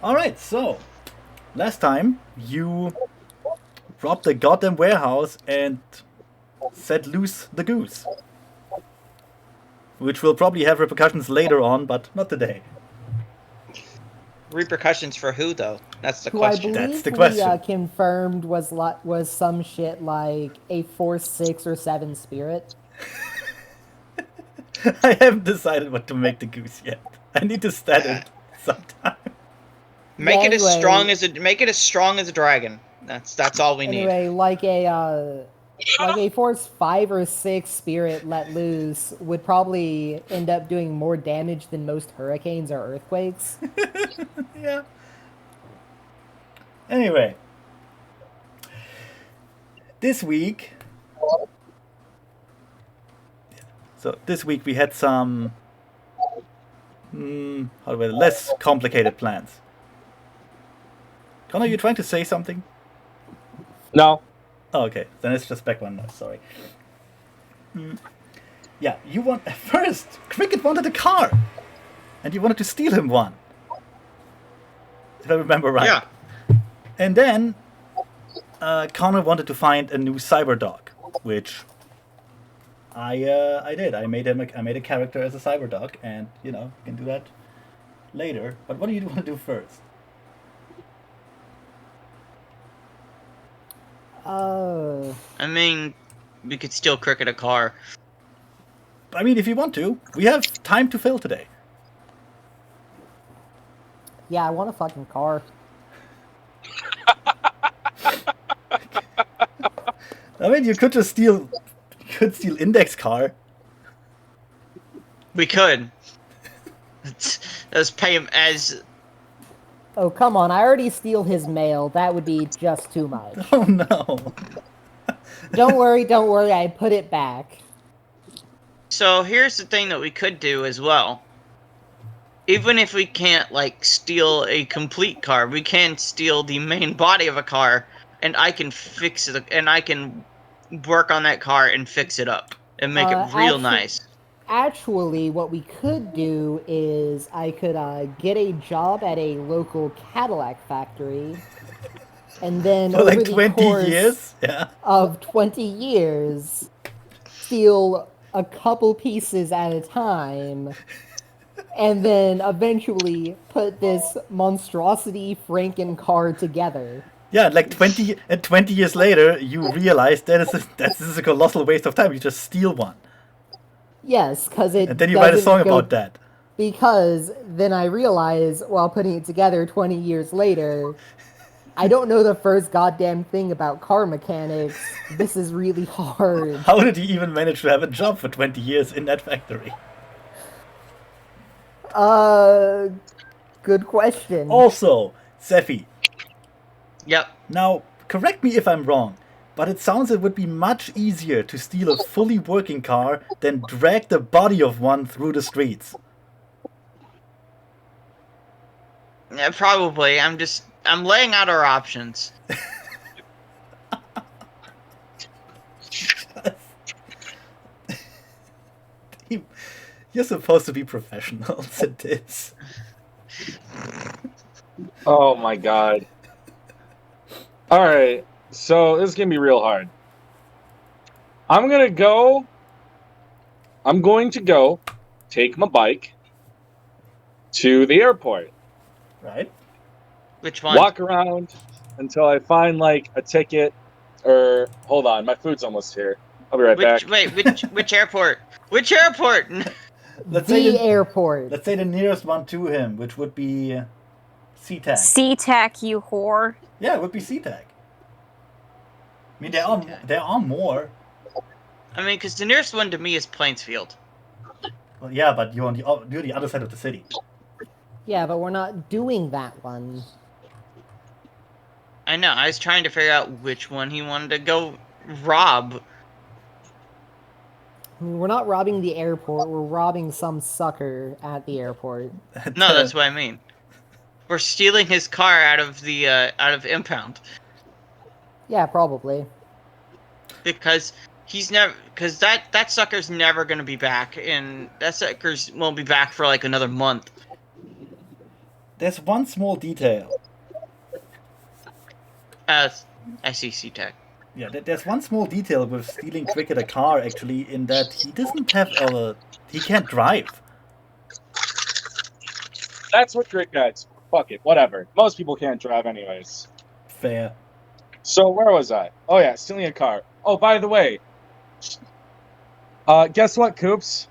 Alright, so last time you robbed the goddamn warehouse and set loose the goose. Which will probably have repercussions later on, but not today. Repercussions for who, though? That's the Who I question. That's believe the we question. confirmed was some shit like a 4, 6, or 7 spirit. I haven't decided what to make the goose yet. I need to stat it sometime. Make Yeah, it as anyway. strong as a dragon. That's all we need. Anyway, like a force 5 or 6 spirit let loose would probably end up doing more damage than most hurricanes or earthquakes. Yeah. Anyway, this week. So this week we had some less complicated plans. Connor, you trying to say something? No. Oh, okay. Then it's just background noise. Sorry. Yeah, you want first. Cricket wanted a car, and you wanted to steal him one, if I remember right. Yeah. And then Connor wanted to find a new cyber dog, which I did. I made a character as a cyber dog, and you can do that later. But what do you want to do first? I mean, we could still cricket a car. I mean, if you want to, we have time to fill today. Yeah, I want a fucking car. I mean, you could just steal Index car. We could. Let's pay him as. Oh, come on, I already steal his mail. That would be just too much. Oh no. Don't worry, I put it back. So here's the thing that we could do as well. Even if we can't, steal a complete car, we can steal the main body of a car, and I can fix it, and I can work on that car and fix it up, and make it real nice. Actually, what we could do is I could get a job at a local Cadillac factory, and then For over like the 20 course years? Yeah. of 20 years, steal a couple pieces at a time, and then eventually put this monstrosity Franken car together. Yeah, like 20 years later, you realize this is a colossal waste of time. You just steal one. Yes, because it And then you write a doesn't song go- about that. Because then I realize, while putting it together 20 years later, I don't know the first goddamn thing about car mechanics. This is really hard. How did he even manage to have a job for 20 years in that factory? Good question. Also, Sephi. Yep. Now, correct me if I'm wrong, but it sounds it would be much easier to steal a fully working car than drag the body of one through the streets. Yeah, probably. I'm laying out our options. You're supposed to be professionals at this. Oh my god. Alright, so this is gonna be real hard. I'm going to go take my bike to the airport. Right? Which one? Walk around until I find a ticket, or hold on, my food's almost here. I'll be right back. Which airport? Which airport? The airport. Let's say the nearest one to him, which would be SeaTac. SeaTac, you whore. Yeah, it would be SeaTac. I mean, there are more. I mean, because the nearest one to me is Plainsfield. Well, yeah, but you're the other side of the city. Yeah, but we're not doing that one. I know. I was trying to figure out which one he wanted to go rob. We're not robbing the airport. We're robbing some sucker at the airport. No, that's what I mean. We're stealing his car out of impound. Yeah, probably. Because that sucker's never gonna be back, and that sucker's won't be back for another month. there's one small detail. SEC Tech. Yeah, there's one small detail with stealing Cricket a car, actually, in that he doesn't have he can't drive. That's what Grid Guides. Fuck it, whatever. Most people can't drive anyways. Fair. So where was I? Oh yeah, stealing a car. Oh, by the way, guess what, Coops?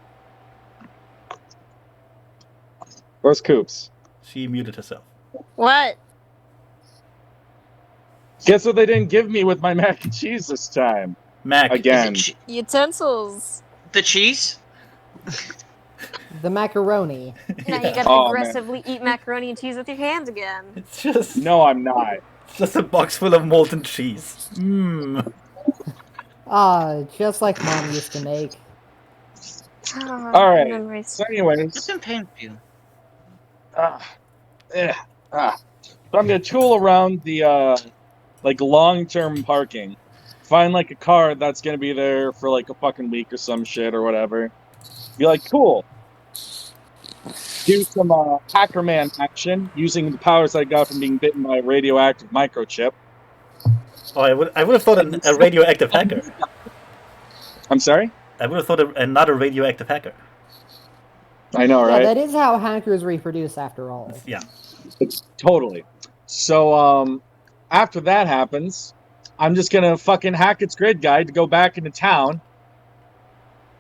Where's Coops? She muted herself. What? Guess what they didn't give me with my mac and cheese this time? Mac. Again. Is it Utensils. the cheese? The macaroni. Now you gotta Oh, aggressively eat macaroni and cheese with your hands again. It's just No, I'm not. it's just a box full of molten cheese. Mmm. Just like Mom used to make. All right. Memories. So anyways, It's been painful. So I'm gonna tool around the like long-term parking, find like a car that's gonna be there for like a fucking week or some shit or whatever. Be like, cool. Do some Hackerman action using the powers I got from being bitten by a radioactive microchip. Oh, I would have thought a radioactive hacker. I'm sorry? I would have thought another radioactive hacker. I know, Yeah, right? that is how hackers reproduce, after all. Yeah. Totally. So, after that happens, I'm just gonna fucking hack its grid guide to go back into town,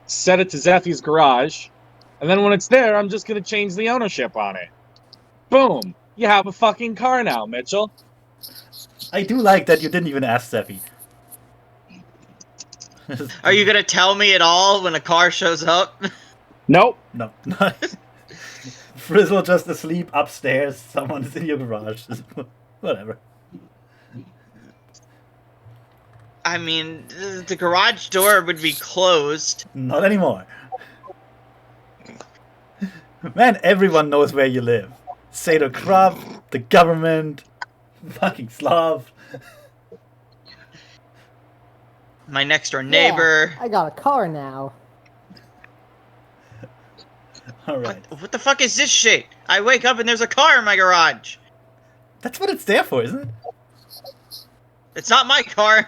set it to Zeffy's garage, and then when it's there, I'm just gonna change the ownership on it. Boom! You have a fucking car now, Mitchell. I do like that you didn't even ask Zeffy. Are you gonna tell me at all when a car shows up? Nope. No. Frizzle just asleep upstairs. Someone's in your garage. Whatever. I mean, the garage door would be closed. Not anymore. Man, everyone knows where you live. Seder Krab, the government, fucking Slav. My next door neighbor. Yeah, I got a car now. Alright. What the fuck is this shit? I wake up and there's a car in my garage. That's what it's there for, isn't it? It's not my car.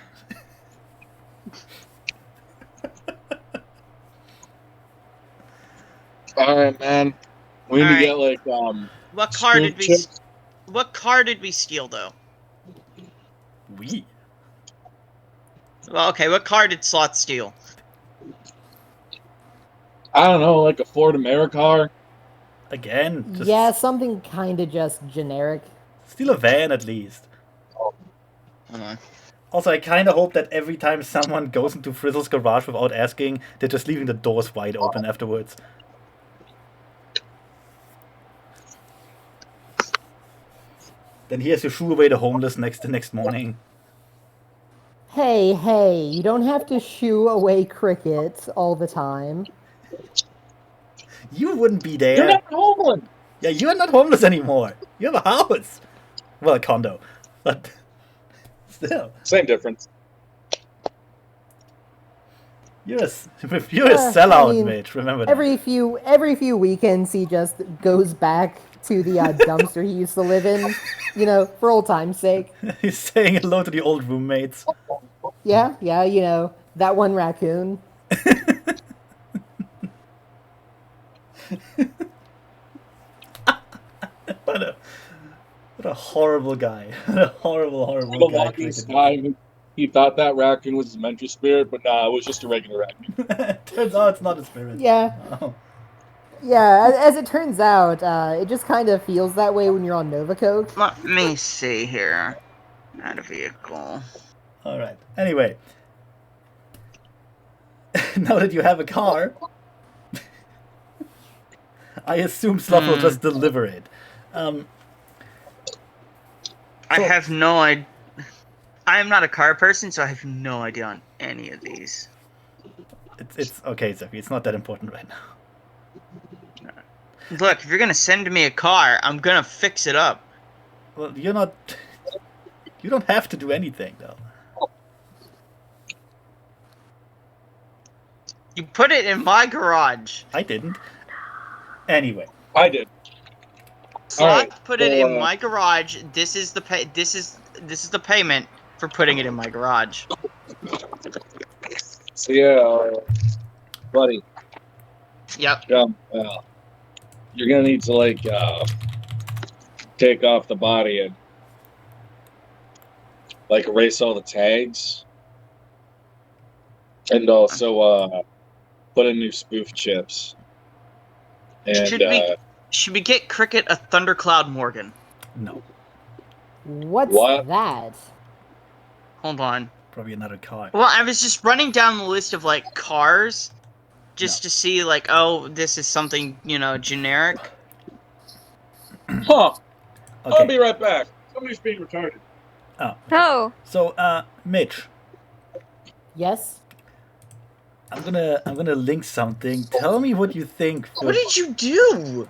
Alright, man. We need to get Alright. like What car did we? chips. What car did we steal though? We. Well, okay. What car did Slot steal? I don't know, like a Ford Americar. Again, just Yeah, something kind of just generic. steal a van at least. Hold on. Also, I kind of hope that every time someone goes into Frizzle's garage without asking, they're just leaving the doors wide open afterwards. Then he has to shoo away the homeless the next morning. Hey, you don't have to shoo away crickets all the time. You wouldn't be You're there. not homeless. Yeah, you're not homeless anymore. You have a house. Well, a condo. But still, Same difference. you're a sellout, I mean, Mitch. Remember that. Every few weekends, he just goes back to the dumpster he used to live in, for old time's sake. He's saying hello to the old roommates. Yeah, that one raccoon. What a horrible guy. What a horrible For the guy. longest time, he thought that raccoon was his mentor spirit, but nah, it was just a regular raccoon. Turns out it's not a spirit. Yeah. Oh. Yeah, as it turns out, it just kind of feels that way when you're on Novacoke. Let me see here. Add a vehicle. Alright. Anyway. Now that you have a car, I assume Sloth will just deliver it. I have no idea. I am not a car person, so I have no idea on any of these. It's okay, Zephy. It's not that important right now. Look, if you're gonna send me a car, I'm gonna fix it up. Well, you're not... You don't have to do anything, though. You put it in my garage. I didn't. Anyway. I did. Slot, Alright, put it in so, my garage. This is the pay. This is the payment for putting it in my garage. So yeah, buddy, Yep. you're gonna need to like take off the body and like erase all the tags, and also put in new spoof chips. And Should we get Cricket a Thundercloud Morgan? No, What's What? that? Hold on. probably another car. Well, I was just running down the list of like cars, just to see like, oh, this is something generic. Huh? I'll Okay. be right back. Somebody's being retarded. Oh, So, Mitch, Yes? I'm gonna link something. Tell me what you think. What did you do?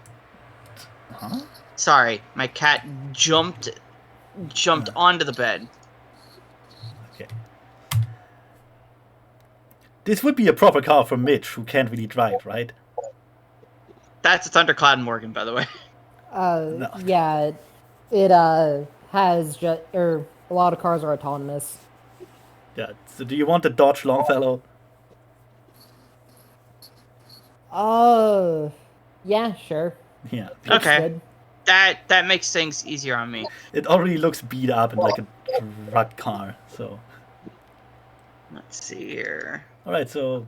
Huh? Sorry, my cat jumped onto the bed. Okay. This would be a proper car for Mitch, who can't really drive, right? That's a Thundercloud Morgan, by the way. No. Yeah, it has just a lot of cars are autonomous. Yeah. So, do you want the Dodge Longfellow? Yeah, sure. Yeah. Looks Okay. good. That makes things easier on me. It already looks beat up and like a truck car. So, Let's see here. all right. So,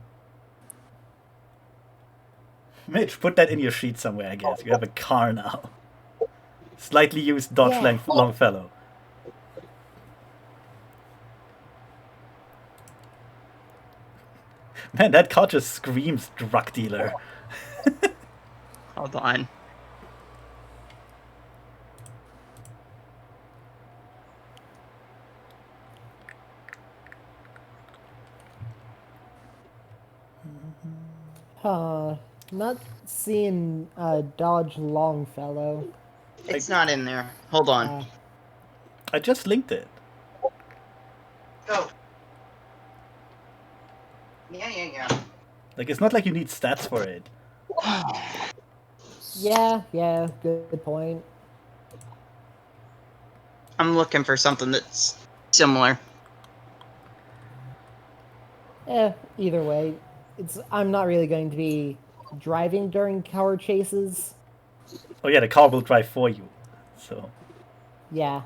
Mitch, put that in your sheet somewhere. I guess you have a car now. Slightly used Dodge Yeah. Longfellow. Man, that car just screams drug dealer. Hold on. Not seeing Dodge Longfellow. It's not in there. Hold on. Uh, I just linked it. Oh. Yeah. Like, it's not like you need stats for it. yeah, good point. I'm looking for something that's similar. Either way, I'm not really going to be driving during car chases. Oh yeah, the car will drive for you. So, Yeah.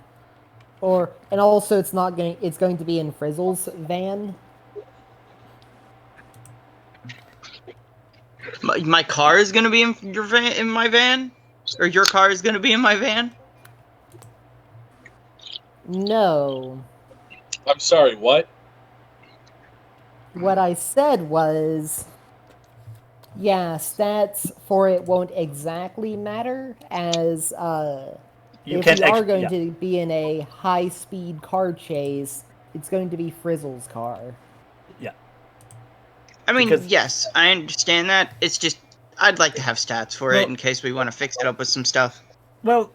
And also it's going to be in Frizzle's van. My car is gonna be in your van, in my van, or your car is gonna be in my van. No. I'm sorry. What? What I said was, yeah, stats for it won't exactly matter, as you if can't we are actually. going Yeah. to be in a high-speed car chase, it's going to be Frizzle's car. Yeah. I mean, Because- yes, I understand that. It's just I'd like to have stats for Well- it in case we want to fix it up with some stuff. Well,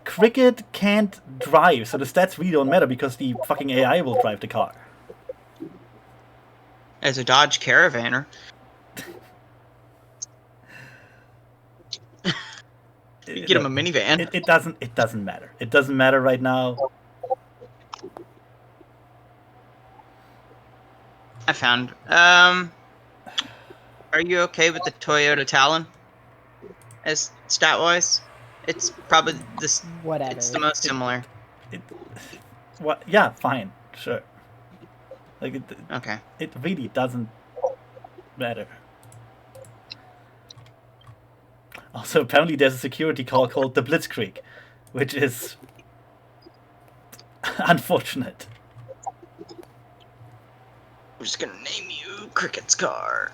Cricket can't drive, so the stats really don't matter because the fucking AI will drive the car. As a Dodge Caravaner. You get him a minivan. It doesn't matter. It doesn't matter right now. I found. Are you okay with the Toyota Talon? As stat wise, it's probably this. Whatever. It's the most similar. What? Yeah, fine, sure. Like Okay. it really doesn't matter. Also, apparently there's a security call called the Blitzkrieg, which is unfortunate. I'm just gonna name you Cricket's car.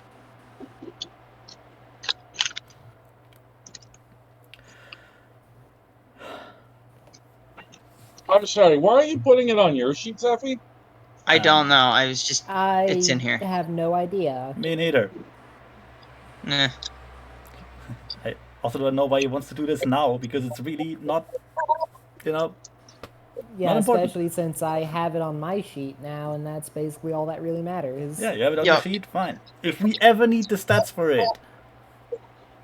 I'm sorry. Why aren't you putting it on your sheet, Zeffy? I don't know. I was just. I It's in here. have no idea. Me neither. Nah. I also don't know why he wants to do this now because it's really not, Yeah, Not important. especially since I have it on my sheet now, and that's basically all that really matters. Yeah, you have it on Yeah. your sheet, fine. If we ever need the stats for it,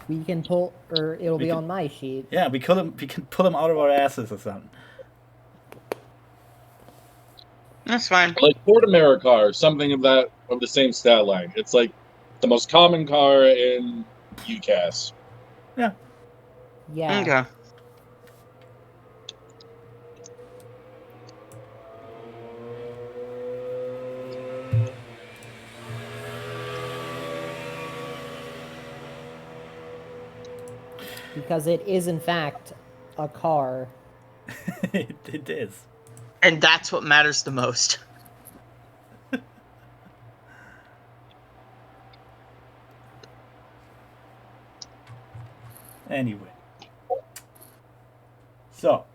We can pull, or it'll We be can- on my sheet. Yeah, we can pull them out of our asses or something. That's fine. Like Ford Americar, something of the same stat line. It's like the most common car in UCAS. Yeah. Yeah. Okay. Because it is, in fact, a car. It is. And that's what matters the most. Anyway. So,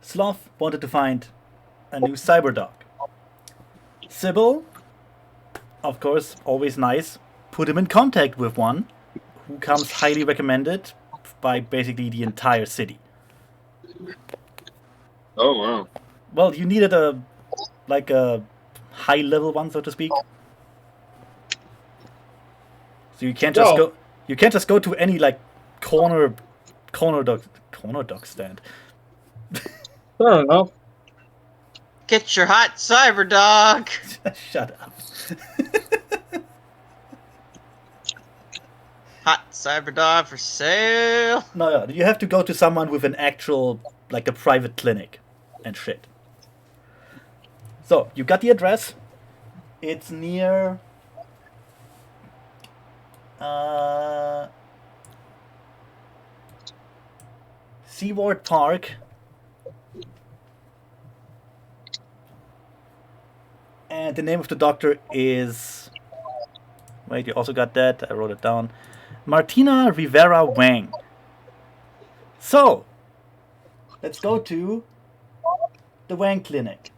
Sloth wanted to find a new cyber dog. Sybil, of course, always nice, put him in contact with one who comes highly recommended by basically the entire city. Oh wow! Well, you needed a high level one, so to speak. So you can't just Well- go to any like corner dog stand. Fair enough. Get your hot cyber dog. Shut up. Hot cyber dog for sale. No, yeah, you have to go to someone with an actual, like a private clinic and shit. So, you got the address. It's near... Seaward Park. And the name of the doctor is... Wait, you also got that. I wrote it down. Martina Rivera Wang. So, let's go to the Wang Clinic.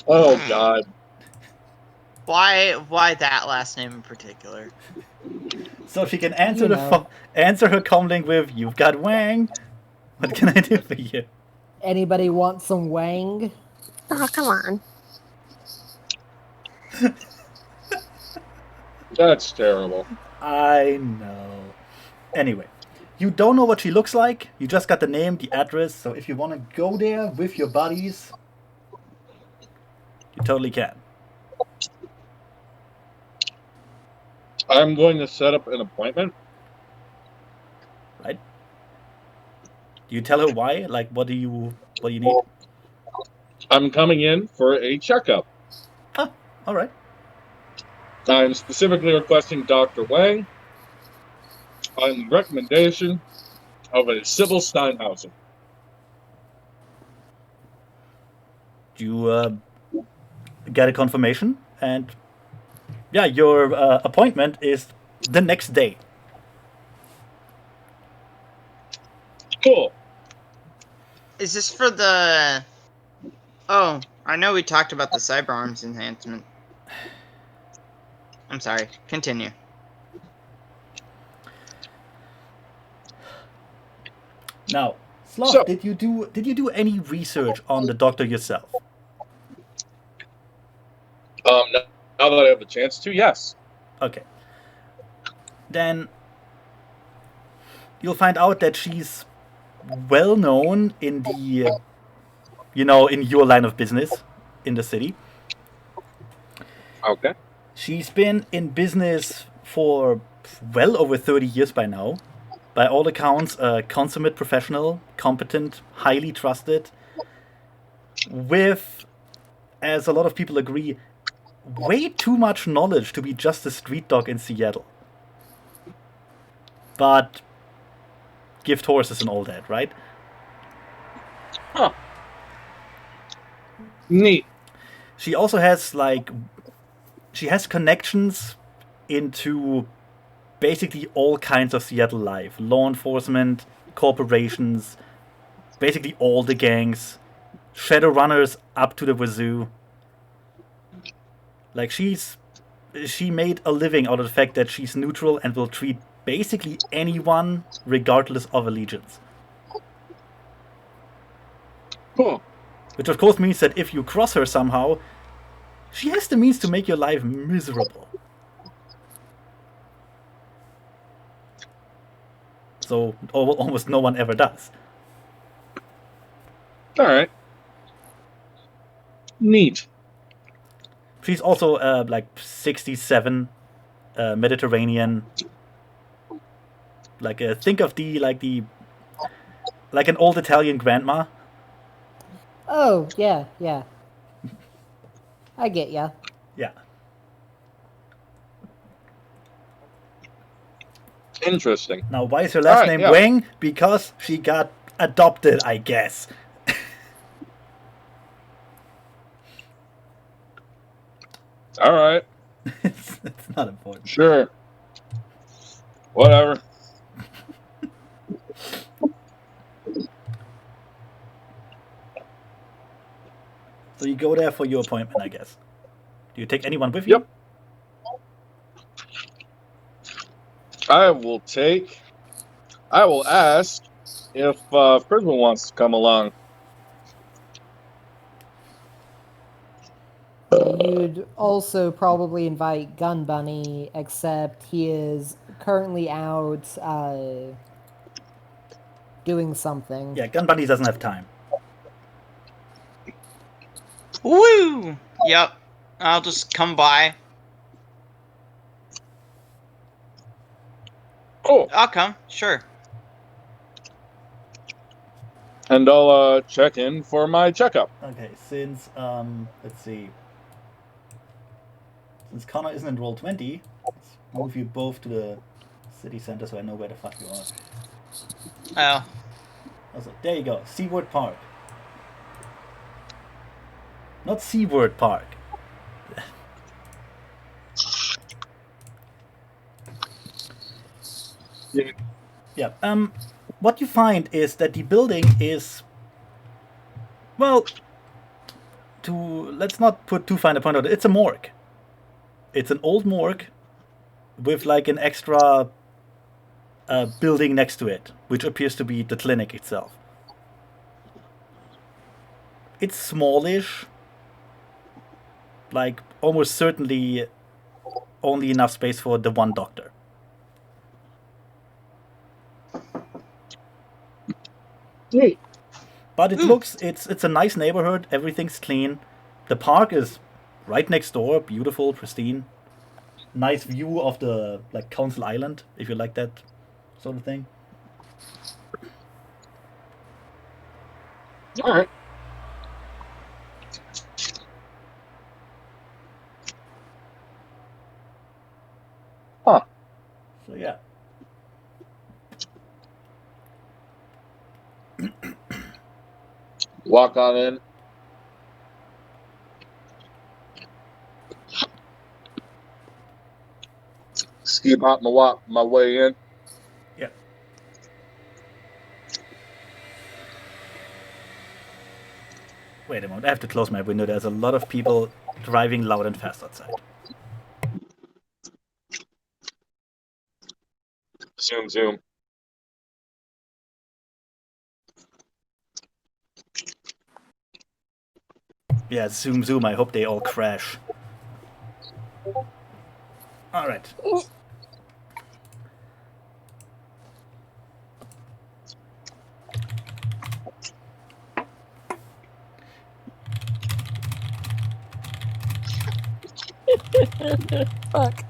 Oh god. Why that last name in particular? So she can answer You the know. answer her comlink with, "You've got Wang. What can I do for you?" Anybody want some Wang? Oh, come on. That's terrible. I know. Anyway, you don't know what she looks like. You just got the name, the address. So if you want to go there with your buddies, you totally can. I'm going to set up an appointment. Right? Do you tell her why? Like, what do you need? I'm coming in for a checkup. Ah, all right. I'm specifically requesting Dr. Wang on the recommendation of a Sybil Steinhausen. You get a confirmation, and yeah, your appointment is the next day. Cool. Is this for the... Oh, I know we talked about the cyber arms enhancement. I'm sorry. Continue. Now, Sloth, So- did you do any research on the doctor yourself? Now that I have the chance to, yes. Okay. Then you'll find out that she's well known in the, in your line of business in the city. Okay. She's been in business for well over 30 years by now. By all accounts, a consummate professional, competent, highly trusted, with, as a lot of people agree, way too much knowledge to be just a street dog in Seattle. But gift horses and all that, right? Huh. Neat. She also has connections into basically all kinds of Seattle life. Law enforcement, corporations, basically all the gangs, Shadowrunners up to the wazoo. Like, she made a living out of the fact that she's neutral and will treat basically anyone regardless of allegiance. Cool. Which of course means that if you cross her somehow, she has the means to make your life miserable. so almost no one ever does. All right. Neat. She's also like 67, Mediterranean. Like think of like an old Italian grandma. Oh, yeah, yeah. I get ya. Yeah. Interesting. Now, why is her last Alright, name yeah. Wang? Because she got adopted, I guess. All right. It's not important. Sure. Whatever. So you go there for your appointment, I guess. Do you take anyone with you? Yep. I will ask if Frizzle wants to come along. You'd also probably invite Gun Bunny, except he is currently out doing something. Yeah, Gun Bunny doesn't have time. Woo! Yep. I'll just come by. Cool. I'll come. Sure. And I'll check in for my checkup. Okay, since let's see. Since Connor isn't in roll 20, let's move you both to the city center so I know where the fuck you are. Oh. Also, there you go. Seaward Park. Not Seaward Park. Yeah. What you find is that the building is, well, let's not put too fine a point on it. It's a morgue. It's an old morgue with like an extra building next to it, which appears to be the clinic itself. It's smallish, like almost certainly only enough space for the one doctor. Neat. But it looks, it's a nice neighborhood. Everything's clean. The park is right next door, beautiful, pristine. Nice view of the like Council Island, if you like that sort of thing. All right. Huh. So yeah. Walk on in. Ski hop my way in. Yeah. Wait a moment, I have to close my window. There's a lot of people driving loud and fast outside. Zoom. Yeah, zoom, I hope they all crash. Alright. Fuck.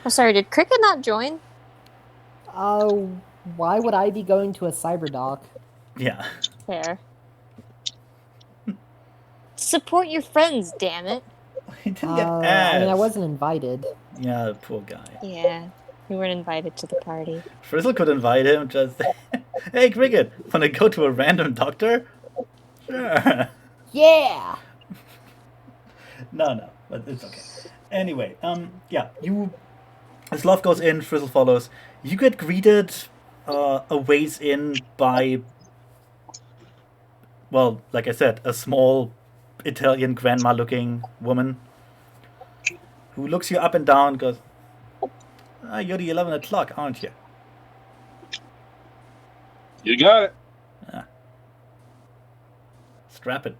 I'm sorry, did Cricket not join? Why would I be going to a cyberdock? Yeah. Fair. Support your friends, damn it. He didn't get asked. I mean, I wasn't invited. Yeah, poor guy. Yeah, you weren't invited to the party. Frizzle could invite him, just... Hey, Cricket, wanna go to a random doctor? Sure. Yeah! No, but it's okay. Anyway, yeah, as Love goes in, Frizzle follows. You get greeted a ways in by, well, like I said, a small Italian grandma-looking woman who looks you up and down and goes, you're the 11 o'clock, aren't you? You got it. Strap it.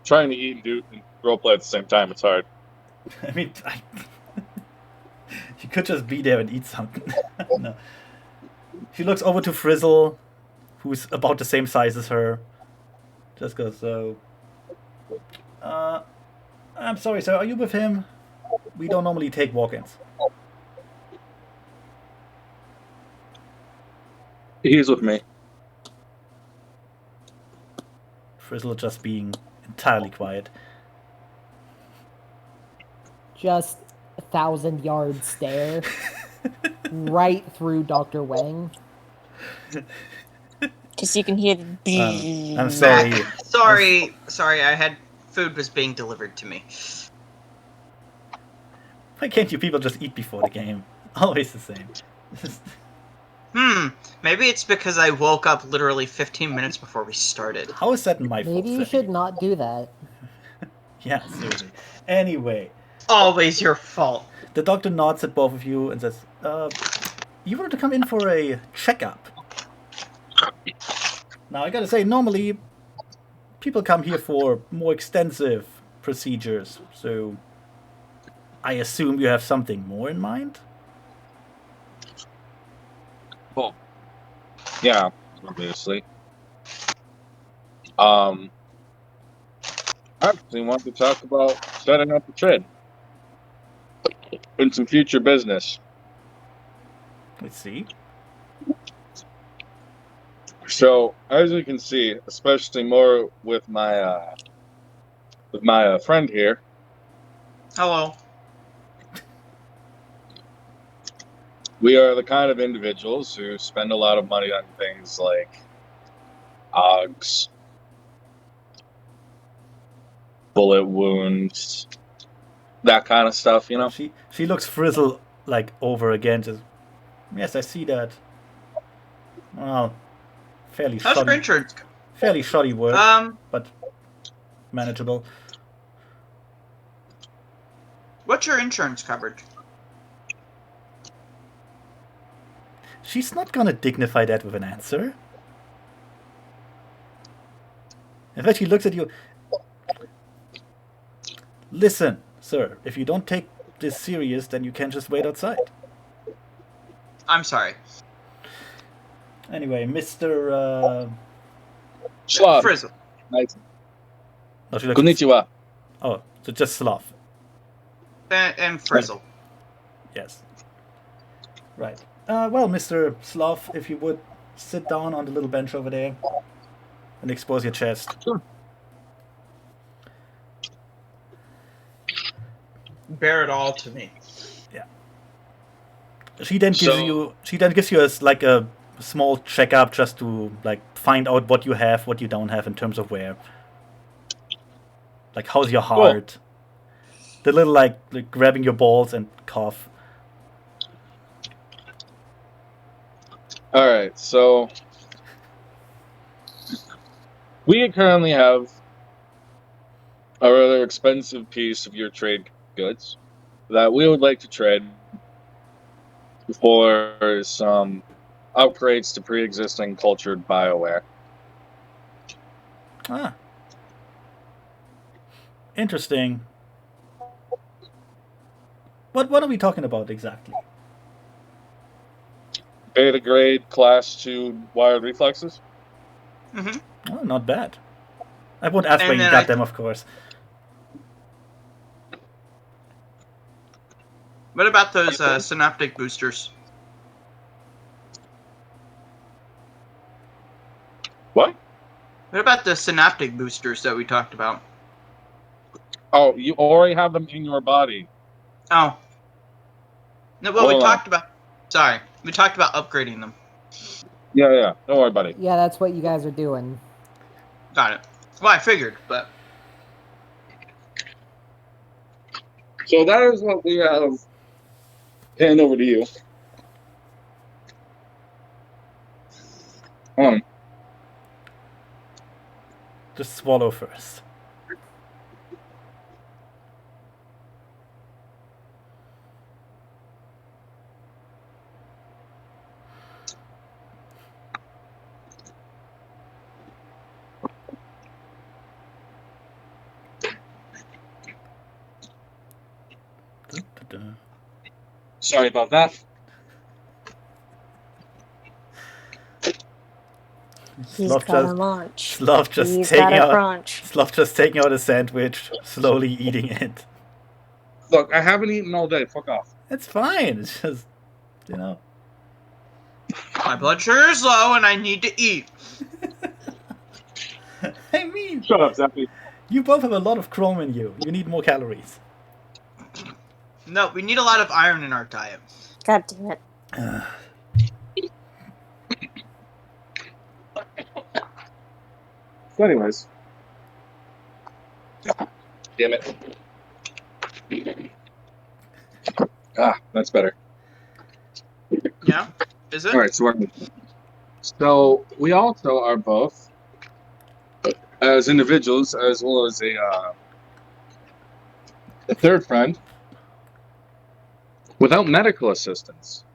Trying to eat and do and roleplay at the same time, it's hard. I mean, you could just be there and eat something. No. She looks over to Frizzle, who's about the same size as her. Just goes, so. I'm sorry, sir. Are you with him? We don't normally take walk-ins. He's with me. Frizzle just being entirely quiet. Just 1,000-yard stare right through Dr. Wang. Because you can hear the. I'm sorry. Sorry. I had food was being delivered to me. Why can't you people just eat before the game? Always the same. Maybe it's because I woke up literally 15 minutes before we started. How is that my fault? Maybe you Stephanie? should not do that. Yeah, seriously. Anyway, Always your fault. the doctor nods at both of you and says, you wanted to come in for a checkup. Now, I gotta say, normally, people come here for more extensive procedures, so I assume you have something more in mind? Well, yeah, obviously. I actually want to talk about setting up a trade in some future business. Let's see. So, as you can see, especially more with my friend here, Hello. we are the kind of individuals who spend a lot of money on things like OGs, bullet wounds, that kind of stuff, you know? She looks Frizzle like over again. Just yes, I see that. Well, fairly How's your shoddy, insurance? fairly shoddy work, but manageable. What's your insurance coverage? She's not gonna dignify that with an answer. In fact, she looks at you. Listen, sir, if you don't take this serious, then you can just wait outside. I'm sorry. Anyway, Mr. Slav. Frizzle. Nice. Oh, she looks- Konnichiwa. oh, so just Slav. And Frizzle. Yes. Right. Well, Mr. Slav, if you would sit down on the little bench over there and expose your chest. Sure. Bear it all to me. She then gives you like a small checkup just to like find out what you have, what you don't have in terms of wear. Like how's your heart? The little like grabbing your balls and cough. All right, so we currently have a rather expensive piece of your trade goods that we would like to trade for some upgrades to pre-existing cultured BioWare. Ah. Interesting. What are we talking about exactly? Beta grade class 2 wired reflexes. Mm-hmm. Oh, not bad. I won't ask And where you then got I- them, of course. What about those synaptic boosters? What? What about the synaptic boosters that we talked about? Oh, you already have them in your body. Oh. No, well, we Hold on. talked about... Sorry. We talked about upgrading them. Yeah. Don't worry, buddy. Yeah, that's what you guys are doing. Got it. Well, I figured, but... So that is what we have. Hand over to you. Just swallow first. Sorry about that. He's Sloth got a just, munch. Sloth just He's taking got a out, crunch. Sloth just taking out a sandwich, slowly eating it. Look, I haven't eaten all day. Fuck off. It's fine. It's just, you know. My blood sugar is low and I need to eat. I mean, Shut up, Zappy. you both have a lot of chrome in you. You need more calories. No, we need a lot of iron in our diet. God damn it. So anyways. Damn it. That's better. Yeah? Is it? All right, so we also are both, as individuals, as well as a third friend, without medical assistance.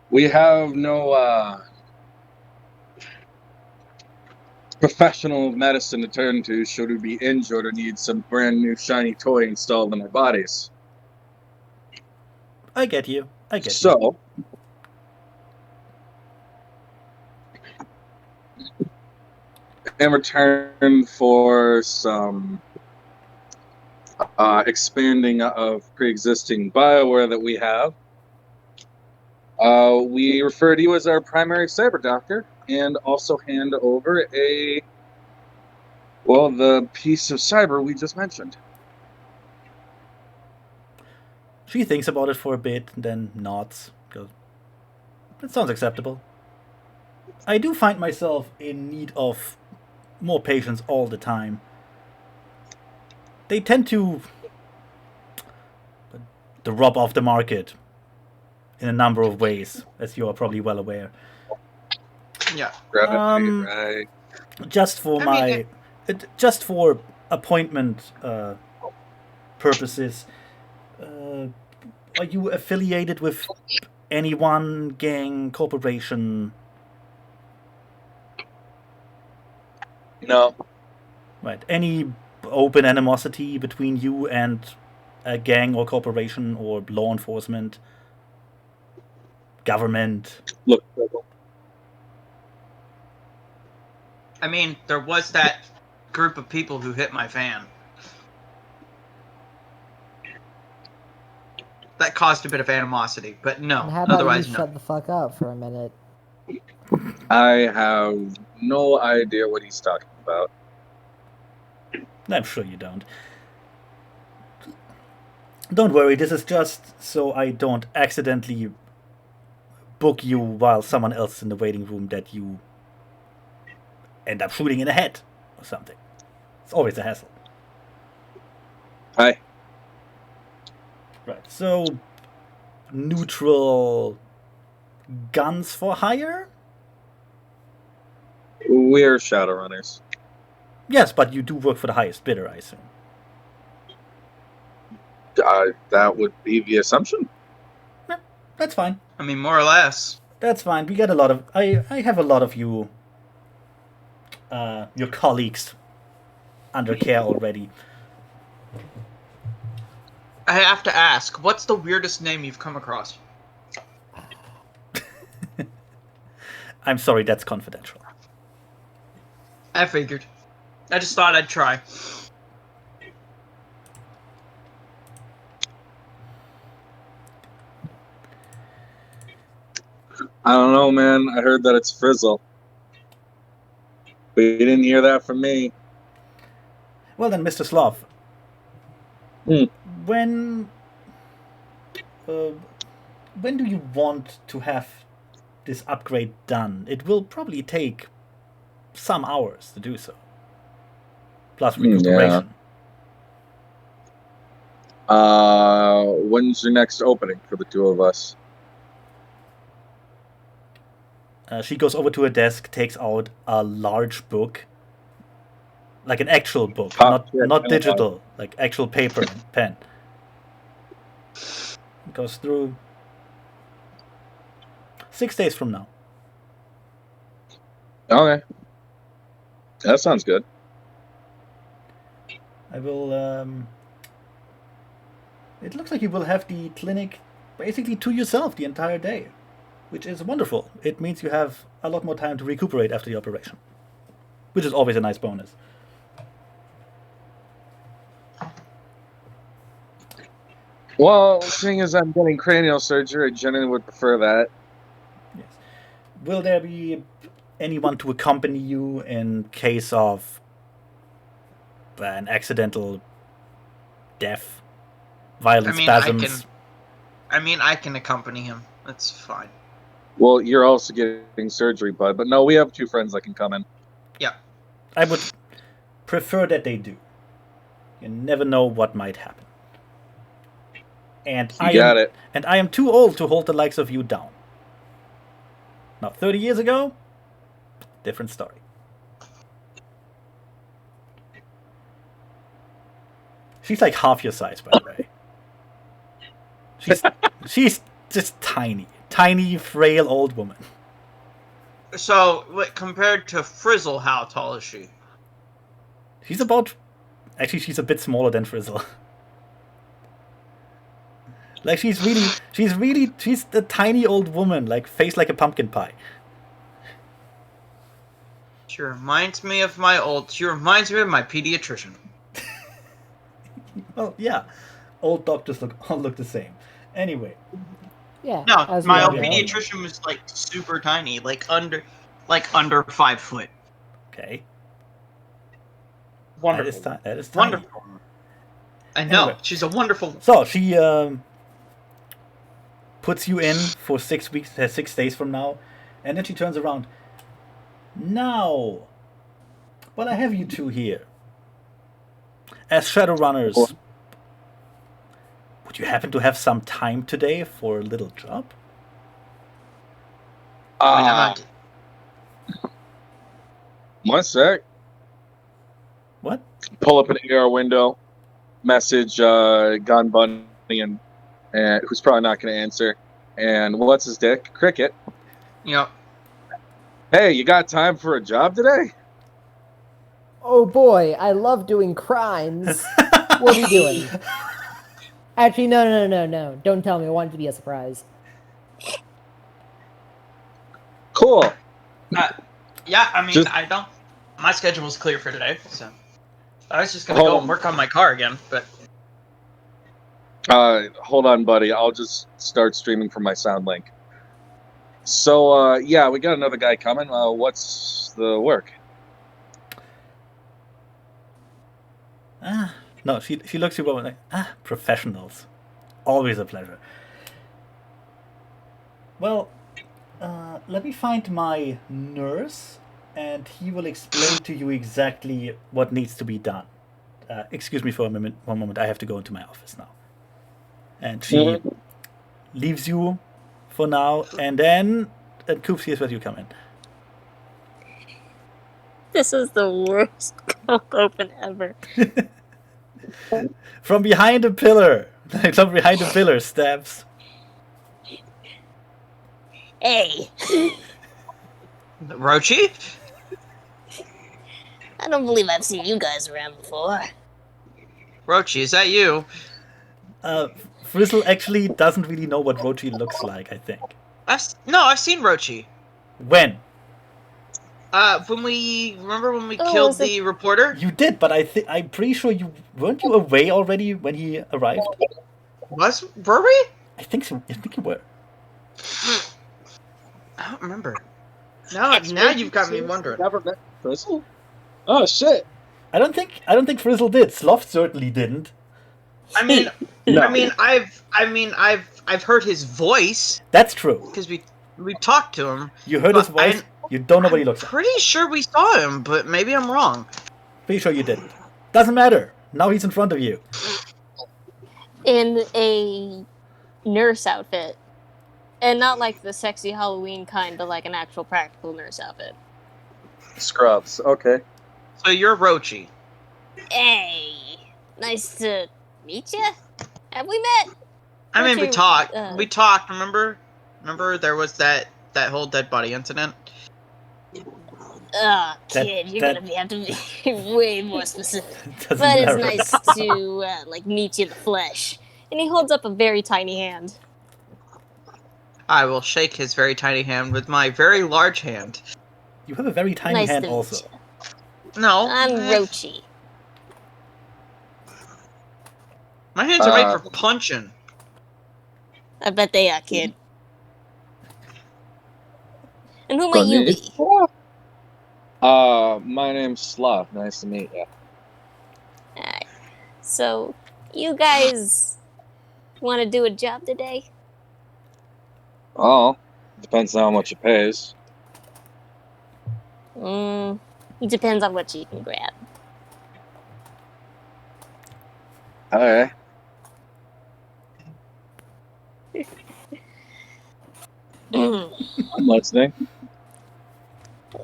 We have no professional medicine to turn to should we be injured or need some brand new shiny toy installed in our bodies. I get you. I get you. So, in return for some expanding of pre-existing Bioware that we have, we refer to you as our primary cyber doctor, and also hand over the piece of cyber we just mentioned. She thinks about it for a bit, and then nods. Goes, that sounds acceptable. I do find myself in need of more patients all the time. They tend to drop off the market in a number of ways, as you are probably well aware. Yeah. Right. Just for just for appointment purposes, are you affiliated with anyone, gang, corporation? No. Right. Any open animosity between you and a gang or corporation or law enforcement, government? Look, I mean, there was that group of people who hit my van. That caused a bit of animosity, but no. And how about you Otherwise, no. shut the fuck up for a minute? I have no idea what he's talking about. I'm sure you don't. Don't worry, this is just so I don't accidentally book you while someone else is in the waiting room that you end up shooting in the head or something. It's always a hassle. Hi. Right, so neutral guns for hire? We're Shadowrunners. Yes, but you do work for the highest bidder, I assume. That would be the assumption. Yeah, that's fine. I mean, more or less. That's fine. We get a lot of... I have a lot of you... your colleagues under care already. I have to ask, what's the weirdest name you've come across? I'm sorry, that's confidential. I figured. I just thought I'd try. I don't know, man. I heard that it's Frizzle. But you didn't hear that from me. Well then, Mr. Sloth. When do you want to have this upgrade done? It will probably take some hours to do so. Plus recuperation. Yeah. When's your next opening for the two of us? She goes over to her desk, takes out a large book. Like an actual book, not digital, like actual paper and pen. Goes through 6 days from now. Okay. That sounds good. I will It looks like you will have the clinic basically to yourself the entire day, which is wonderful. It means you have a lot more time to recuperate after the operation, which is always a nice bonus. Well, seeing as I'm getting cranial surgery, I generally would prefer that. Yes. Will there be anyone to accompany you in case of an accidental death, violent spasms? I can accompany him. That's fine. Well, you're also getting surgery, bud. But no, we have 2 friends that can come in. Yeah. I would prefer that they do. You never know what might happen. And I am too old to hold the likes of you down. Now, 30 years ago, different story. She's like half your size, by the way. She's just tiny, frail old woman. So, compared to Frizzle, how tall is she? She's a bit smaller than Frizzle. Like she's a tiny old woman, like face like a pumpkin pie. She reminds me of my pediatrician. Well, yeah, old doctors all look the same. Anyway. Yeah. No, as my we old all know. pediatrician was like super tiny, like under 5 foot. Okay. Wonderful. That is tiny. Wonderful. I know. Anyway. She's a wonderful. So she puts you in for 6 weeks, 6 days from now, and then she turns around. Now, well, I have you two here as Shadowrunners. Would you happen to have some time today for a little job? Why not? One sec. What? Pull up an AR window, message Gun Bunny, and who's probably not going to answer. And what's his dick? Cricket. Yep. Hey, you got time for a job today? Oh boy, I love doing crimes. What are you doing? Actually, no. Don't tell me. I want it to be a surprise. Cool. Yeah, I mean, I don't. My schedule was clear for today, so I was just gonna go and work on my car again. But hold on, buddy. I'll just start streaming from my sound link. So, yeah, we got another guy coming. What's the work? No, she looks you over like, professionals. Always a pleasure. Well, let me find my nurse, and he will explain to you exactly what needs to be done. Excuse me for one moment. I have to go into my office now. And she leaves you for now, and then Coops, here's where you come in. This is the worst cold open ever. From behind a pillar. From behind a pillar, stabs. Hey, Roachie? I don't believe I've seen you guys around before. Roachie, is that you? Frizzle actually doesn't really know what Roachie looks like, I think. I've seen Roachie. When? When we killed the reporter? You did, but I'm pretty sure weren't you away already when he arrived? Were we? I think so. I think you were. I don't remember. Now you've got me wondering. Never met Frizzle? Oh shit! I don't think Frizzle did. Sloth certainly didn't. I mean, No. I've heard his voice That's true. because we talked to him. You heard his voice. You don't know what he looks like. Pretty sure we saw him, but maybe I'm wrong. Pretty sure you didn't. Doesn't matter. Now he's in front of you. In a nurse outfit. And not like the sexy Halloween kind, but like an actual practical nurse outfit. Scrubs. Okay. So you're Roachie. Hey, nice to meet you. Have we met? I mean, we Roachie, talked. We talked. Remember there was that whole dead body incident. Kid, you're gonna have to be way more specific. Doesn't But it's matter. nice to meet you in the flesh. And he holds up a very tiny hand. I will shake his very tiny hand with my very large hand. You have a very tiny Nice hand to also. meet you. No. I'm Roachie. My hands are made for punching. I bet they are, kid. And who might you be? My name's Sloth. Nice to meet you. Alright. So, you guys want to do a job today? Oh, depends on how much it pays. It depends on what you can grab. Okay. I'm listening.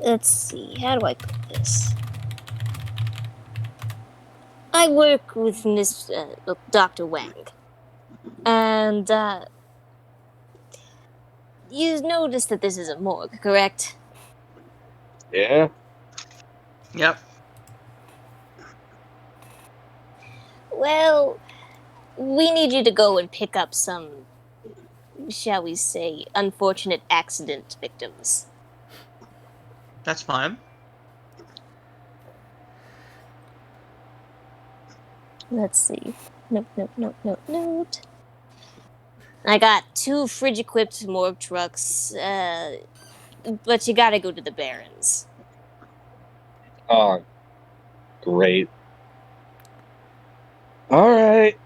Let's see, how do I put this? I work with Miss Dr. Wang, and you noticed that this is a morgue, correct? Yeah. Yep. Well, we need you to go and pick up some, shall we say, unfortunate accident victims. That's fine. Let's see. Note. I got 2 fridge-equipped morgue trucks, but you gotta go to the Barrens. Oh, great. All right.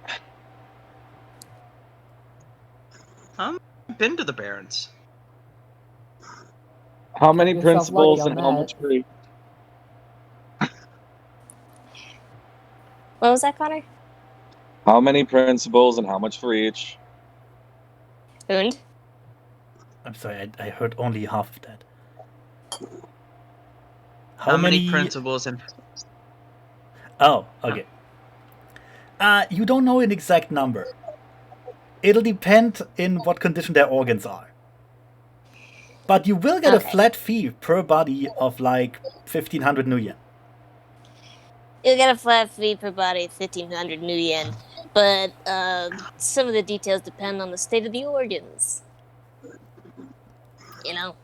I've been to the Barrens. How many Yourself principals lucky and on how that. much free? What was that, Connor? How many principals and how much for each? Und? I'm sorry, I heard only half of that. How many principals and... Oh, okay. You don't know an exact number. It'll depend in what condition their organs are. But you will get a Okay. flat fee per body of like 1,500 New Yen. You'll get a flat fee per body, 1,500 New Yen. But some of the details depend on the state of the organs. You know?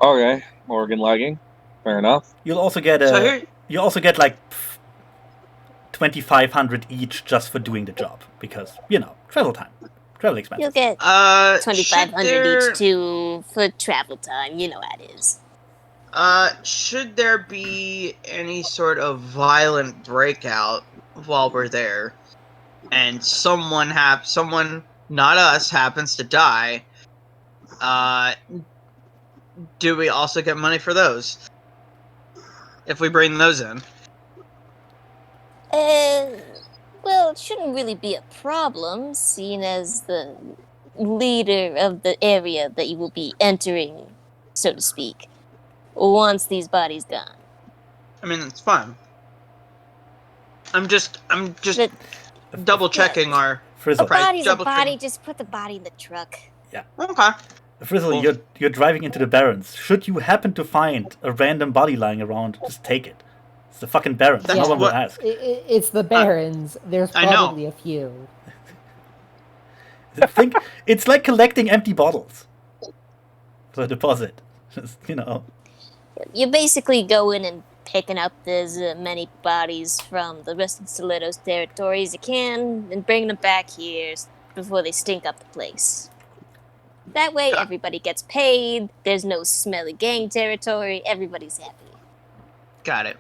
Okay, organ lagging. Fair enough. You'll also get So here... you also get like 2,500 each just for doing the job because travel time, travel expenses. You'll get should 2,500 there... each too for travel time. You know how it is. Should there be any sort of violent breakout while we're there, and someone, not us, happens to die, do we also get money for those? If we bring those in? Well, it shouldn't really be a problem, seeing as the leader of the area that you will be entering, so to speak, wants these bodies gone. I mean, it's fine. I'm just But double checking our... Frizzle. a body's a double body, checking. just put the body in the truck. Okay. Frizzle, Well- you're driving into the Barrens. Should you happen to find a random body lying around, just take it. It's the fucking Barrens. That's No one will what- ask. It's the Barrens. There's I know. probably a few. Think it's like collecting empty bottles for a deposit. Just You basically go in and picking up as many bodies from the rest of Stiletto's territory as you can and bring them back here before they stink up the place. That way, Got- everybody gets paid, there's no smelly gang territory, everybody's happy. Got it.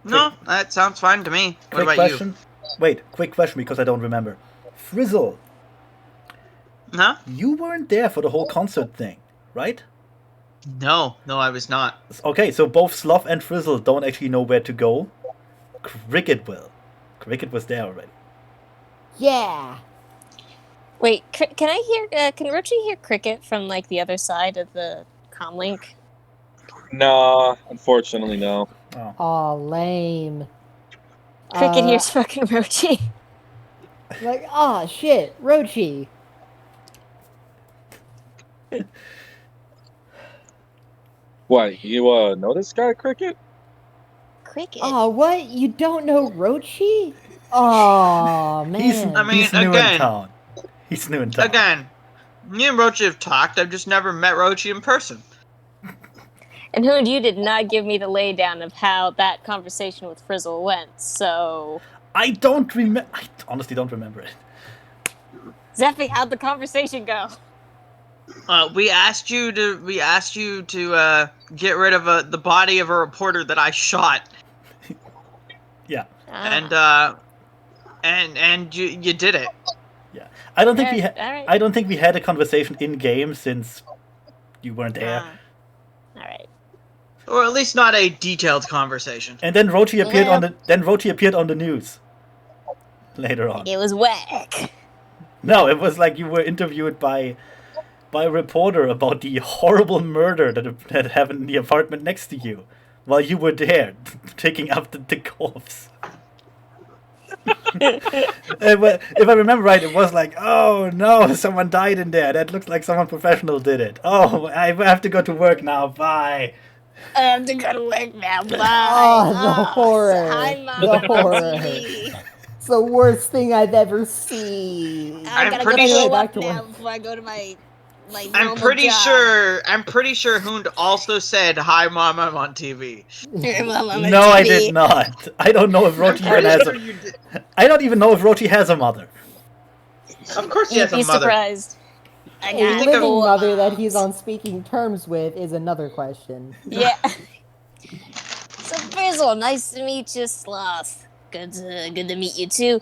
No, that sounds fine to me. What Quick about question. Wait, quick question because I don't remember. Frizzle, you? Huh? you weren't there for the whole concert thing, right? No, I was not. Okay, so both Sloth and Frizzle don't actually know where to go. Cricket will. Cricket was there already. Yeah. Wait, can I hear, can Roachie hear Cricket from, like, the other side of the comlink? No, unfortunately, no. Oh. Aw, lame. Cricket hears fucking Roachie. Like, ah, shit, Roachie. What, you know this guy, Cricket? Cricket. Oh, what? You don't know Roachie? Oh, man. I mean, He's new in again- town. He's new in town. Again, me and Roachie have talked. I've just never met Roachie in person. And Hoon, you did not give me the laydown of how that conversation with Frizzle went, so... I don't remember. I honestly don't remember it. Zeffy, how'd the conversation go? We asked you to get rid of the body of a reporter that I shot, Yeah. and you did it. Yeah. I don't think Alright. I don't think we had a conversation in game since you weren't there. Alright. Or at least not a detailed conversation. And then Roachie appeared Yeah. on the news later on. It was whack. No, it was like you were interviewed by a reporter about the horrible murder that happened in the apartment next to you while you were there taking up the corpse. If I remember right, it was like, oh no, someone died in there. That looks like someone professional did it. Oh, I have to go to work now. Bye. I have to go to work now. Bye. Oh, the horror. Hi, Mom. The horror. It's the worst thing I've ever seen. I I'm gotta pretty go sure- to back work to now work. before I go to my I'm normal pretty job. sure Hoond also said, "Hi, Mom, I'm on TV." Mom, I'm on No, I TV. did not. I don't know if Roachie even has a. you did. I don't even know if Roachie has a mother. Of course he You'd has a be mother. surprised. I A got living four mother that moms. he's on speaking terms with is another question. Yeah. So Frizzle, nice to meet you, Sloth. Good to meet you too.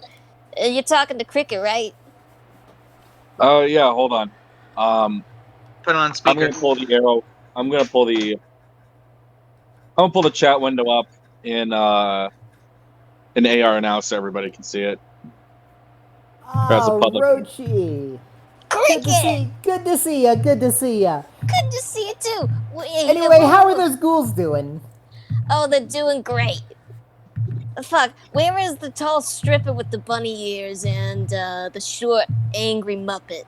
You're talking to Cricket, right? Oh yeah, hold on. Put it on I'm speaker. gonna pull the arrow. I'm gonna pull the chat window up in AR now so everybody can see it. As a Oh, public- Roachie. Cricket. Good to see ya. Good to see ya. Good to see you too. Anyway, how are those ghouls doing? Oh, they're doing great. Fuck, where is the tall stripper with the bunny ears and the short, angry Muppet?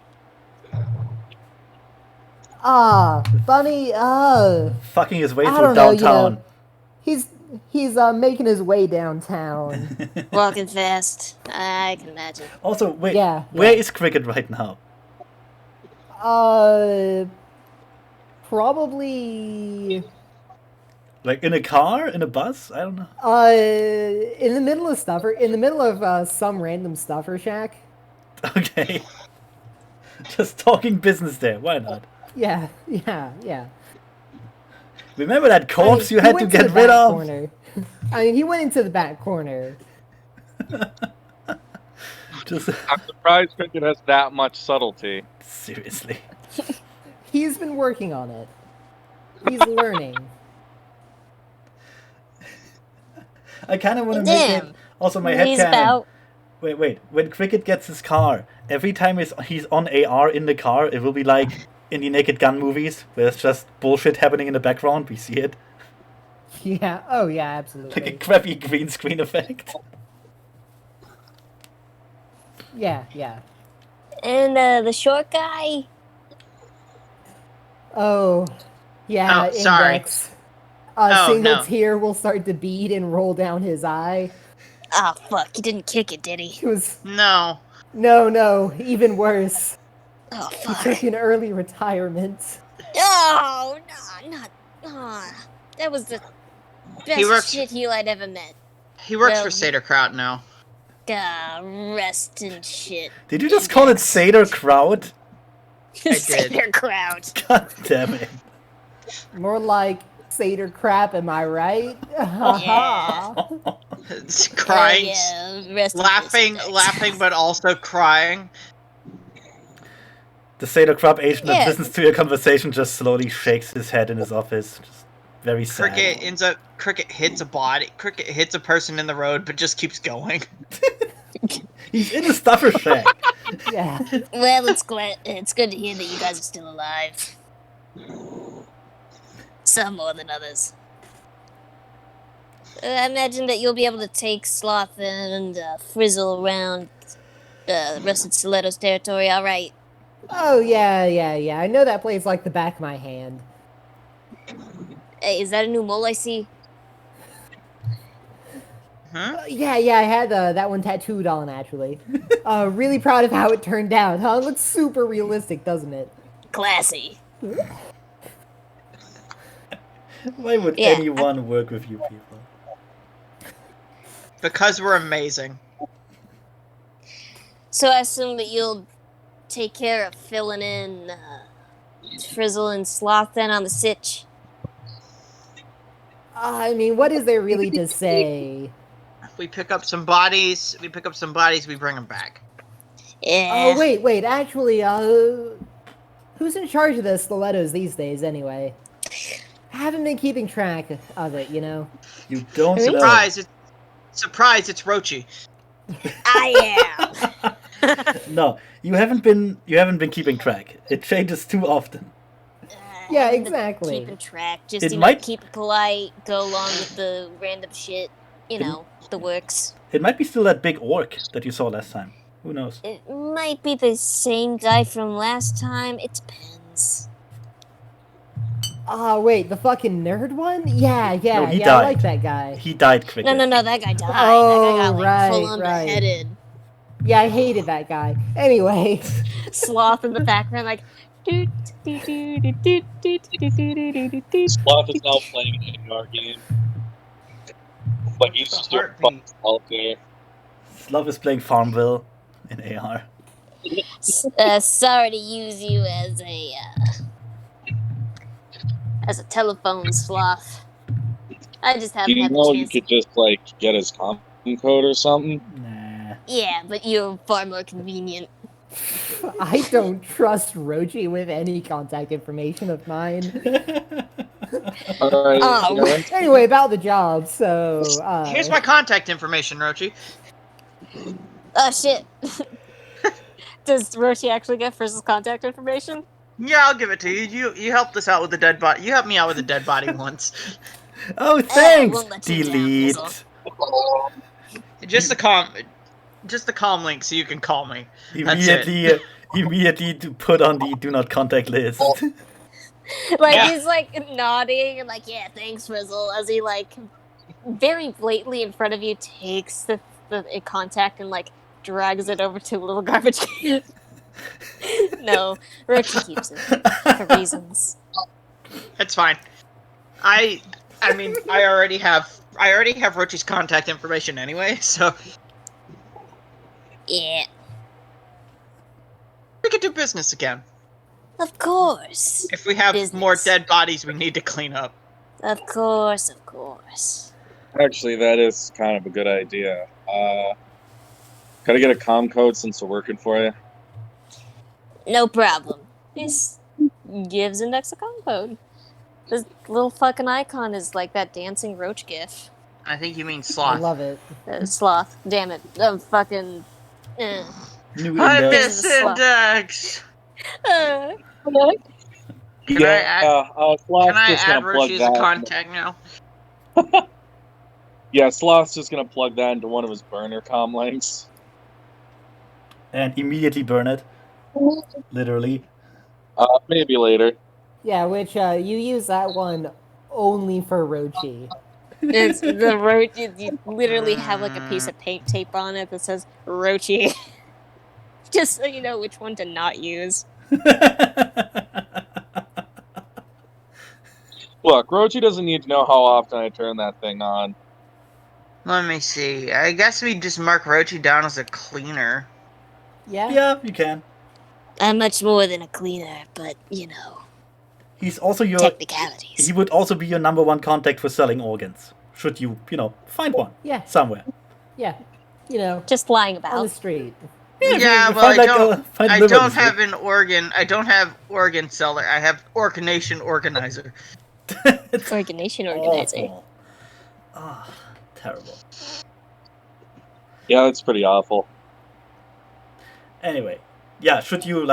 Bunny. Fucking his way I through don't know. You downtown. know, he's making his way downtown. Walking fast. I can imagine. Also, wait. Yeah, Where yeah. is Cricket right now? Probably. Like in a car, in a bus? I don't know. In the middle of stuffer, in the middle of some random stuffer shack. Okay. Just talking business there. Why not? Yeah. Remember that corpse I mean, you he had to went get the rid back of? corner. I mean, he went into the back corner. Just I'm surprised Cricket has that much subtlety. seriously. He's been working on it. He's learning. I kind of want to make it. Damn. Also, my He's headcanon. about. Wait. When Cricket gets his car, every time he's on AR in the car, it will be like in the Naked Gun movies, where it's just bullshit happening in the background. We see it. Yeah. Oh, yeah. Like a Absolutely. crappy green screen effect. Yeah. And the short guy. Oh, yeah. Oh, sorry. Index. Oh, Single no. tear will start to bead and roll down his eye. Oh fuck, he didn't kick it, did he? He was No. no. Even worse. Oh He fuck. took an early retirement. Oh no, not. That was the best works- shit heel I'd ever met. He works Well, for Saterkraut now. Rest and shit. Did you just call it Seder Crowd? did. Satyr crowd. God damn it. More like Seder crap, am I right? Yeah. It's crying, Yeah, rest in laughing, peace, Index. laughing, but also crying. The Seder Crab agent that Yeah. listens to your conversation just slowly shakes his head in his office. Just very sad. Cricket hits a body. Cricket hits a person in the road, but just keeps going. He's in a stuffer shack. Yeah. Well, it's good to hear that you guys are still alive. Some more than others. I imagine that you'll be able to take Sloth and Frizzle around the rest of Stiletto's territory, alright. Oh, yeah. I know that place like the back of my hand. Hey, is that a new mole I see? Yeah, I had that one tattooed on, actually. Really proud of how it turned out, huh? It looks super realistic, doesn't it? Classy. Why would Yeah. anyone work with you people? Because we're amazing. So I assume that you'll take care of filling in Frizzle and Sloth then on the sitch. I mean, what is there really to say? We pick up some bodies. We bring them back. Yeah. Oh, wait, actually, who's in charge of the stilettos these days, anyway? I haven't been keeping track of it, you know? You don't know. Surprise! It's Roachie. I am. No, you haven't been keeping track. It changes too often. Yeah, Haven't been exactly. Keeping track, just It might- keep it polite, go along with the random shit. You know, the works. It might be still that big orc that you saw last time. Who knows? It might be the same guy from last time. It depends. Wait, the fucking nerd one? Yeah, No, he I died. like that guy. He died quickly. No, that guy died. Oh, that guy got right, full on right. beheaded. Yeah, I hated that guy. Anyway. Sloth in the background, like. Sloth is now playing an AR game. But he's just doing fucking all day. Slav is playing Farmville in AR. Sorry to use you as a telephone sloth. I just haven't Do you had the know you chance. could just, like, get his comm code or something? Nah. Yeah, but you're far more convenient. I don't trust Roachie with any contact information of mine. Alright, Oh. Anyway, about the job, so... Here's my contact information, Roachie. Oh shit. Does Roachie actually get Frizzle's contact information? Yeah, I'll give it to you. You helped us out with the dead body. You helped me out with the dead body once. Oh, thanks! won't let you down, Delete. Frizzle. Just the comm link so you can call me. That's Immediately to put on the do not contact list. Like, Yeah. he's, like, nodding and, like, yeah, thanks, Frizzle, as he, like, very blatantly in front of you takes the contact and, like, drags it over to a little garbage can. No, Roachie keeps it for reasons. It's fine. I mean, I already have Roachie's contact information anyway, so Yeah, we could do business again. of course. If we have Business. more dead bodies we need to clean up. Of course. Actually, that is kind of a good idea. Gotta get a comm code since we're working for you. No problem. Just gives Index a comm code. This little fucking icon is like that dancing roach gif. I think you mean I sloth. love it. Sloth. Damn it. Fucking. New I index. miss Index. Uh, Can I Sloth's Can I just add gonna plug Roachie as a that. contact now? Yeah, Sloth's just gonna plug that into one of his burner comm links. And immediately burn it. Literally. Maybe later. Yeah, which, you use that one only for Roachie. it's the roach. You literally have like a piece of paint tape on it that says Roachie. Just so you know which one to not use. Look, Roachie doesn't need to know how often I turn that thing on. Let me see. I guess we just mark Roachie down as a cleaner. Yeah? Yeah, you can. I'm much more than a cleaner, but you know, He's also your. technicalities. He would also be your number one contact for selling organs. Should you, find one Yeah, somewhere. yeah. You know, Just lying on the about. street. Yeah, you well, find, I like, don't. find I liver don't this have week. an organ. I don't have organ seller. I have Organation Organizer. It's Organization organizer. awful. Ah, terrible. Yeah, that's pretty awful. Anyway, yeah, should you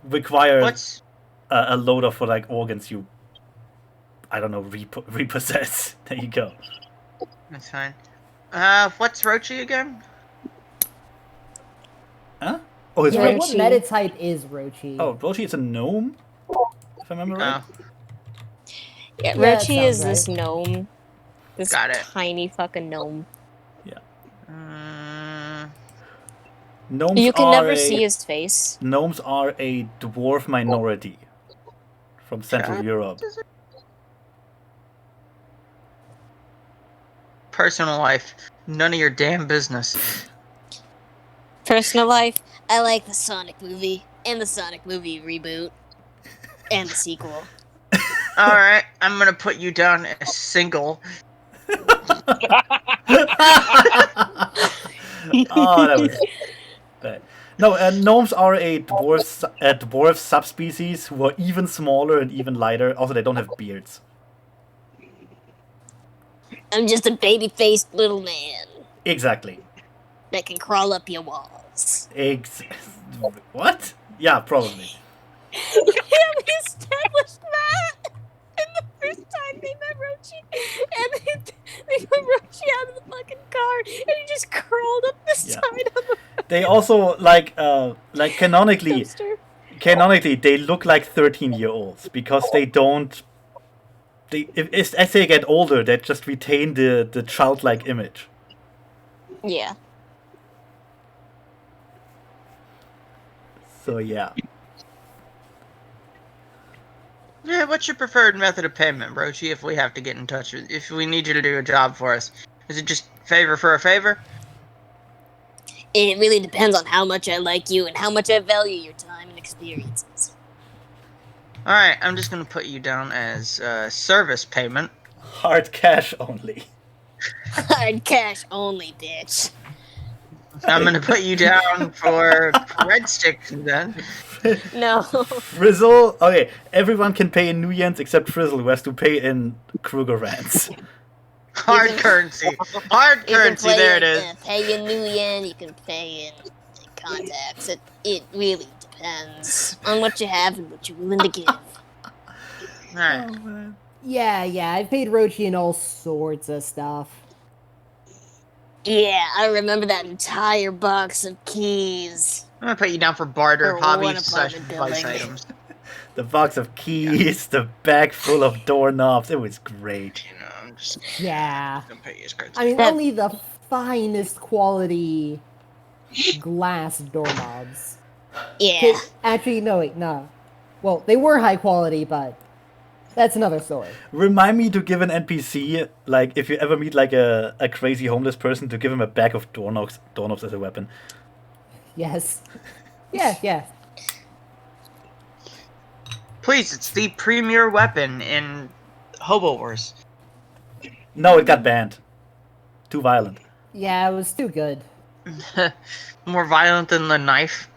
require What's a load of organs you, I don't know, repossess? There you go. That's fine. What's Roachie again? Huh? Oh, it's Yeah, Roachie. what meta type is Roachie? Oh, Roachie is a gnome. If I remember right. Oh, Yeah, Yeah, that Roachie is sounds this gnome. This Got it. tiny fucking gnome. Gnomes You can are never a see his face. gnomes are a dwarf minority from Central Europe. Personal life. None of your damn business. Personal life, I like the Sonic movie, and the Sonic movie reboot, and the sequel. Alright, I'm gonna put you down as single. Oh, that was bad. No, gnomes are a dwarf subspecies who are even smaller and even lighter. Also, they don't have beards. I'm just a baby-faced little man Exactly. that can crawl up your walls. What? Yeah, probably. Yeah, we established that in the first time they met Roachie. And they put Roachie out of the fucking car, and he just crawled up the Yeah. side of the They also like canonically, dumpster. they look like 13-year-olds because they don't. As they get older, they just retain the childlike image. Yeah. So yeah. Yeah, what's your preferred method of payment, Roachie, if we have to get in touch with if we need you to do a job for us? Is it just favor for a favor? It really depends on how much I like you and how much I value your time and experiences. Alright, I'm just gonna put you down as service payment. Hard cash only. Hard cash only, bitch. I'm gonna put you down for breadsticks then. No. Frizzle. Okay, everyone can pay in New Yens except Frizzle, who has to pay in Kruger Rands. Hard currency. Hard currency, there it is. Pay in New Yen, you can pay in contacts. It really depends on what you have and what you're willing to give. Alright. Yeah, I've paid Roachie in all sorts of stuff. Yeah, I remember that entire box of keys. I'm gonna put you down for barter, For hobby one slash apartment vice building. items. The box of keys, the bag full of doorknobs. It was great. You know, I'm just Yeah. gonna pay you as cards. I mean, That- only the finest quality glass doorknobs. Yeah. Actually, no, wait, no. Well, they were high quality, but that's another story. Remind me to give an NPC, like, if you ever meet, like, a crazy homeless person, to give him a bag of doorknobs as a weapon. Yes. Yeah. Please, it's the premier weapon in Hobo Wars. No, it got banned. Too violent. Yeah, it was too good. More violent than the knife.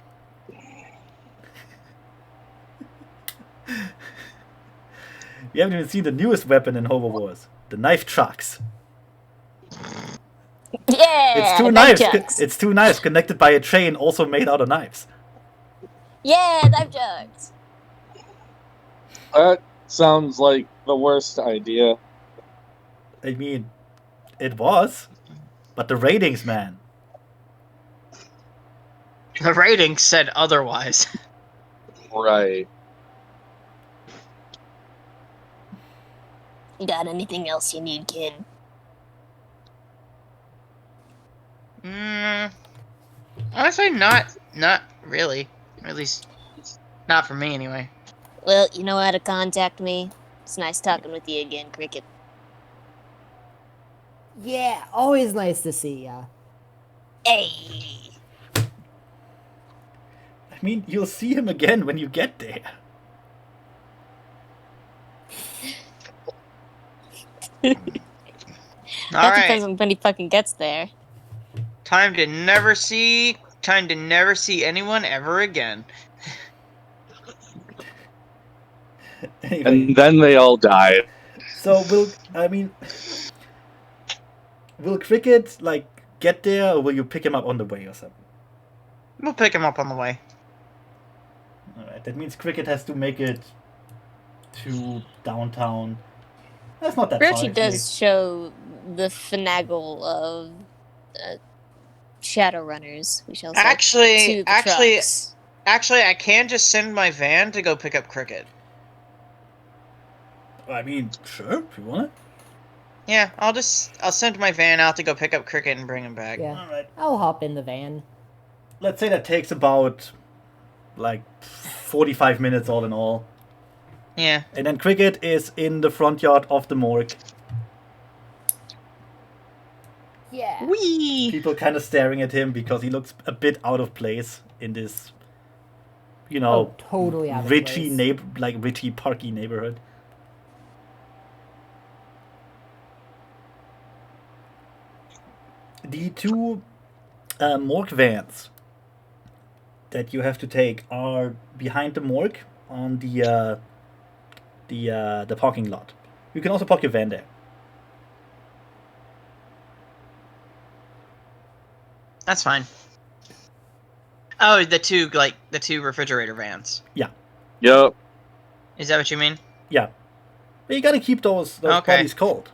You haven't even seen the newest weapon in Hobo Wars. The knife chucks. Yeah. It's two knife knives. jugs. It's two knives connected by a chain, also made out of knives. Yeah, knife jugs. That sounds like the worst idea. I mean, it was. But the ratings, man. The rating said otherwise. Right. You got anything else you need, kid? Honestly, not really. At least, not for me anyway. Well, you know how to contact me. It's nice talking with you again, Cricket. Yeah, always nice to see ya. Hey. I mean, you'll see him again when you get there. That Alright, depends on when he fucking gets there. time to never see anyone ever again. Anyway, And then they all died. so will Cricket, like, get there, or will you pick him up on the way or something? We'll pick him up on the way. Alright, that means Cricket has to make it to downtown. That's not that far. Roachie does show the finagle of Shadowrunners, we shall say. to the trucks. Actually, I can just send my van to go pick up Cricket. I mean, sure, if you want it. Yeah, I'll send my van out to go pick up Cricket and bring him back. Yeah. All right. I'll hop in the van. Let's say that takes about like 45 minutes all in all. Yeah. And then Cricket is in the front yard of the morgue. Yeah. Whee! People kind of staring at him because he looks a bit out of place in this, you know, Oh, totally out of Richie place. Richie Parky neighborhood. The two morgue vans that you have to take are behind the morgue on the parking lot. You can also park your van there. That's fine. Oh, the two refrigerator vans. Yeah, Yep. Is that what you mean? yeah. But you gotta keep those Okay. bodies cold.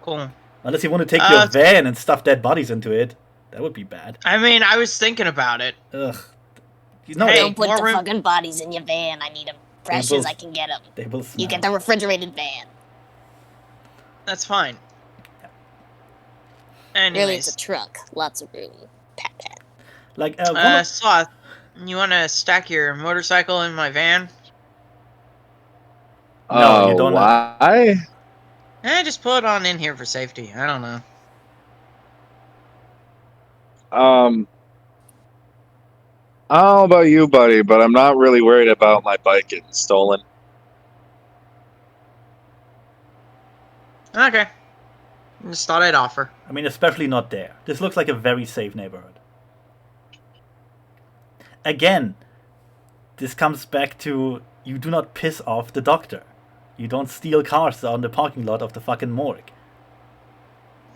Cool. Unless you want to take your Uh, van and stuff dead bodies into it. That would be bad. I mean, I was thinking about it. Ugh. You know, Hey, Don't put more the room- fucking bodies in your van. I need them fresh will- as I can get them. they will You smell. get the refrigerated van. That's fine. Really, it's Anyways, a truck. Lots of room. Pat pat. Like, one of- Sloth, you want to stack your motorcycle in my van? No, you don't have- Why? Just pull it on in here for safety. I don't know. I don't know about you, buddy, but I'm not really worried about my bike getting stolen. Okay. Just thought I'd offer. I mean, especially not there. This looks like a very safe neighborhood. Again, this comes back to you do not piss off the doctor. You don't steal cars on the parking lot of the fucking morgue.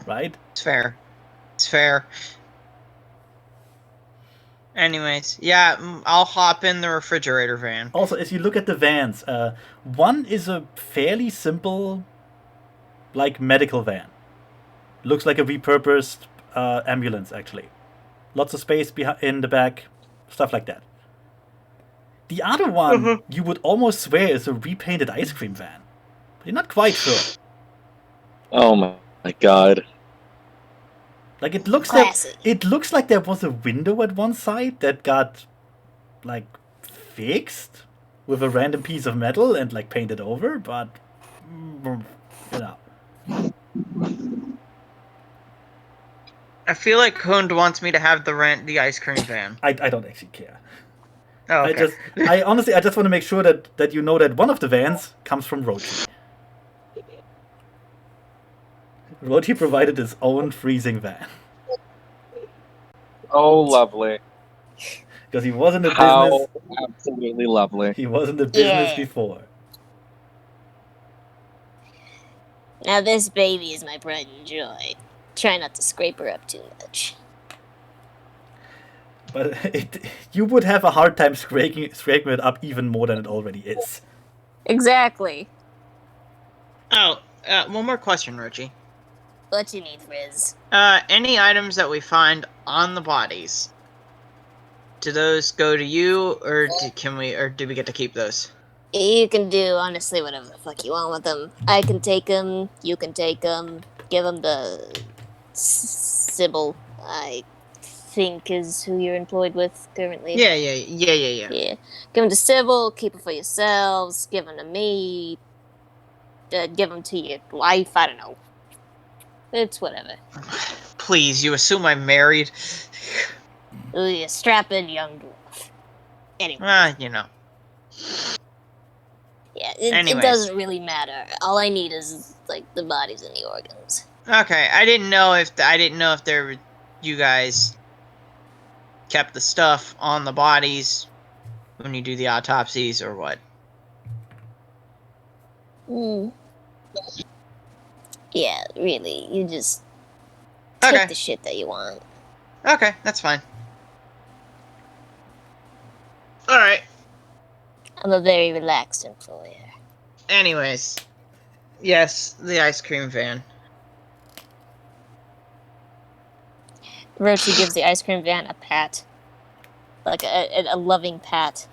Right? It's fair. It's fair. Anyways, yeah, I'll hop in the refrigerator van. Also, as you look at the vans, one is a fairly simple, like, medical van. Looks like a repurposed ambulance, actually. Lots of space in the back, stuff like that. The other one, you would almost swear is a repainted ice cream van. But you're not quite sure. Oh my god. Like, it looks Classy. like there was a window at one side that got, like, fixed with a random piece of metal and, like, painted over, but, you know. I feel like Hund wants me to have the ice cream van. I don't actually care. Oh, okay. I honestly just want to make sure that you know that one of the vans comes from Roachie. Roachie provided his own freezing van. Oh, lovely. Because he was in the How business. absolutely lovely. He was in the business Yeah. before. Now this baby is my pride and joy. Try not to scrape her up too much. But you would have a hard time scraping it up even more than it already is. Exactly. Oh, one more question, Roachie. What you need, Frizz? Any items that we find on the bodies, do those go to you, or do we get to keep those? You can do honestly whatever the fuck you want with them. I can take them. You can take them. Give them to Sybil. I think is who you're employed with currently. Yeah. Yeah. Give them to Sybil. Keep them for yourselves. Give them to me. Give them to your wife. I don't know. It's whatever. Please, you assume I'm married? Ooh, you strapping young dwarf. Anyway. You know. Yeah, it Anyways. doesn't really matter. All I need is like the bodies and the organs. Okay, I didn't know if you guys kept the stuff on the bodies when you do the autopsies or what. Yeah, really. You just Okay. take the shit that you want. Okay, that's fine. All right. I'm a very relaxed employer. Anyways, yes, the ice cream van. Roachie gives the ice cream van a pat. Like a loving pat.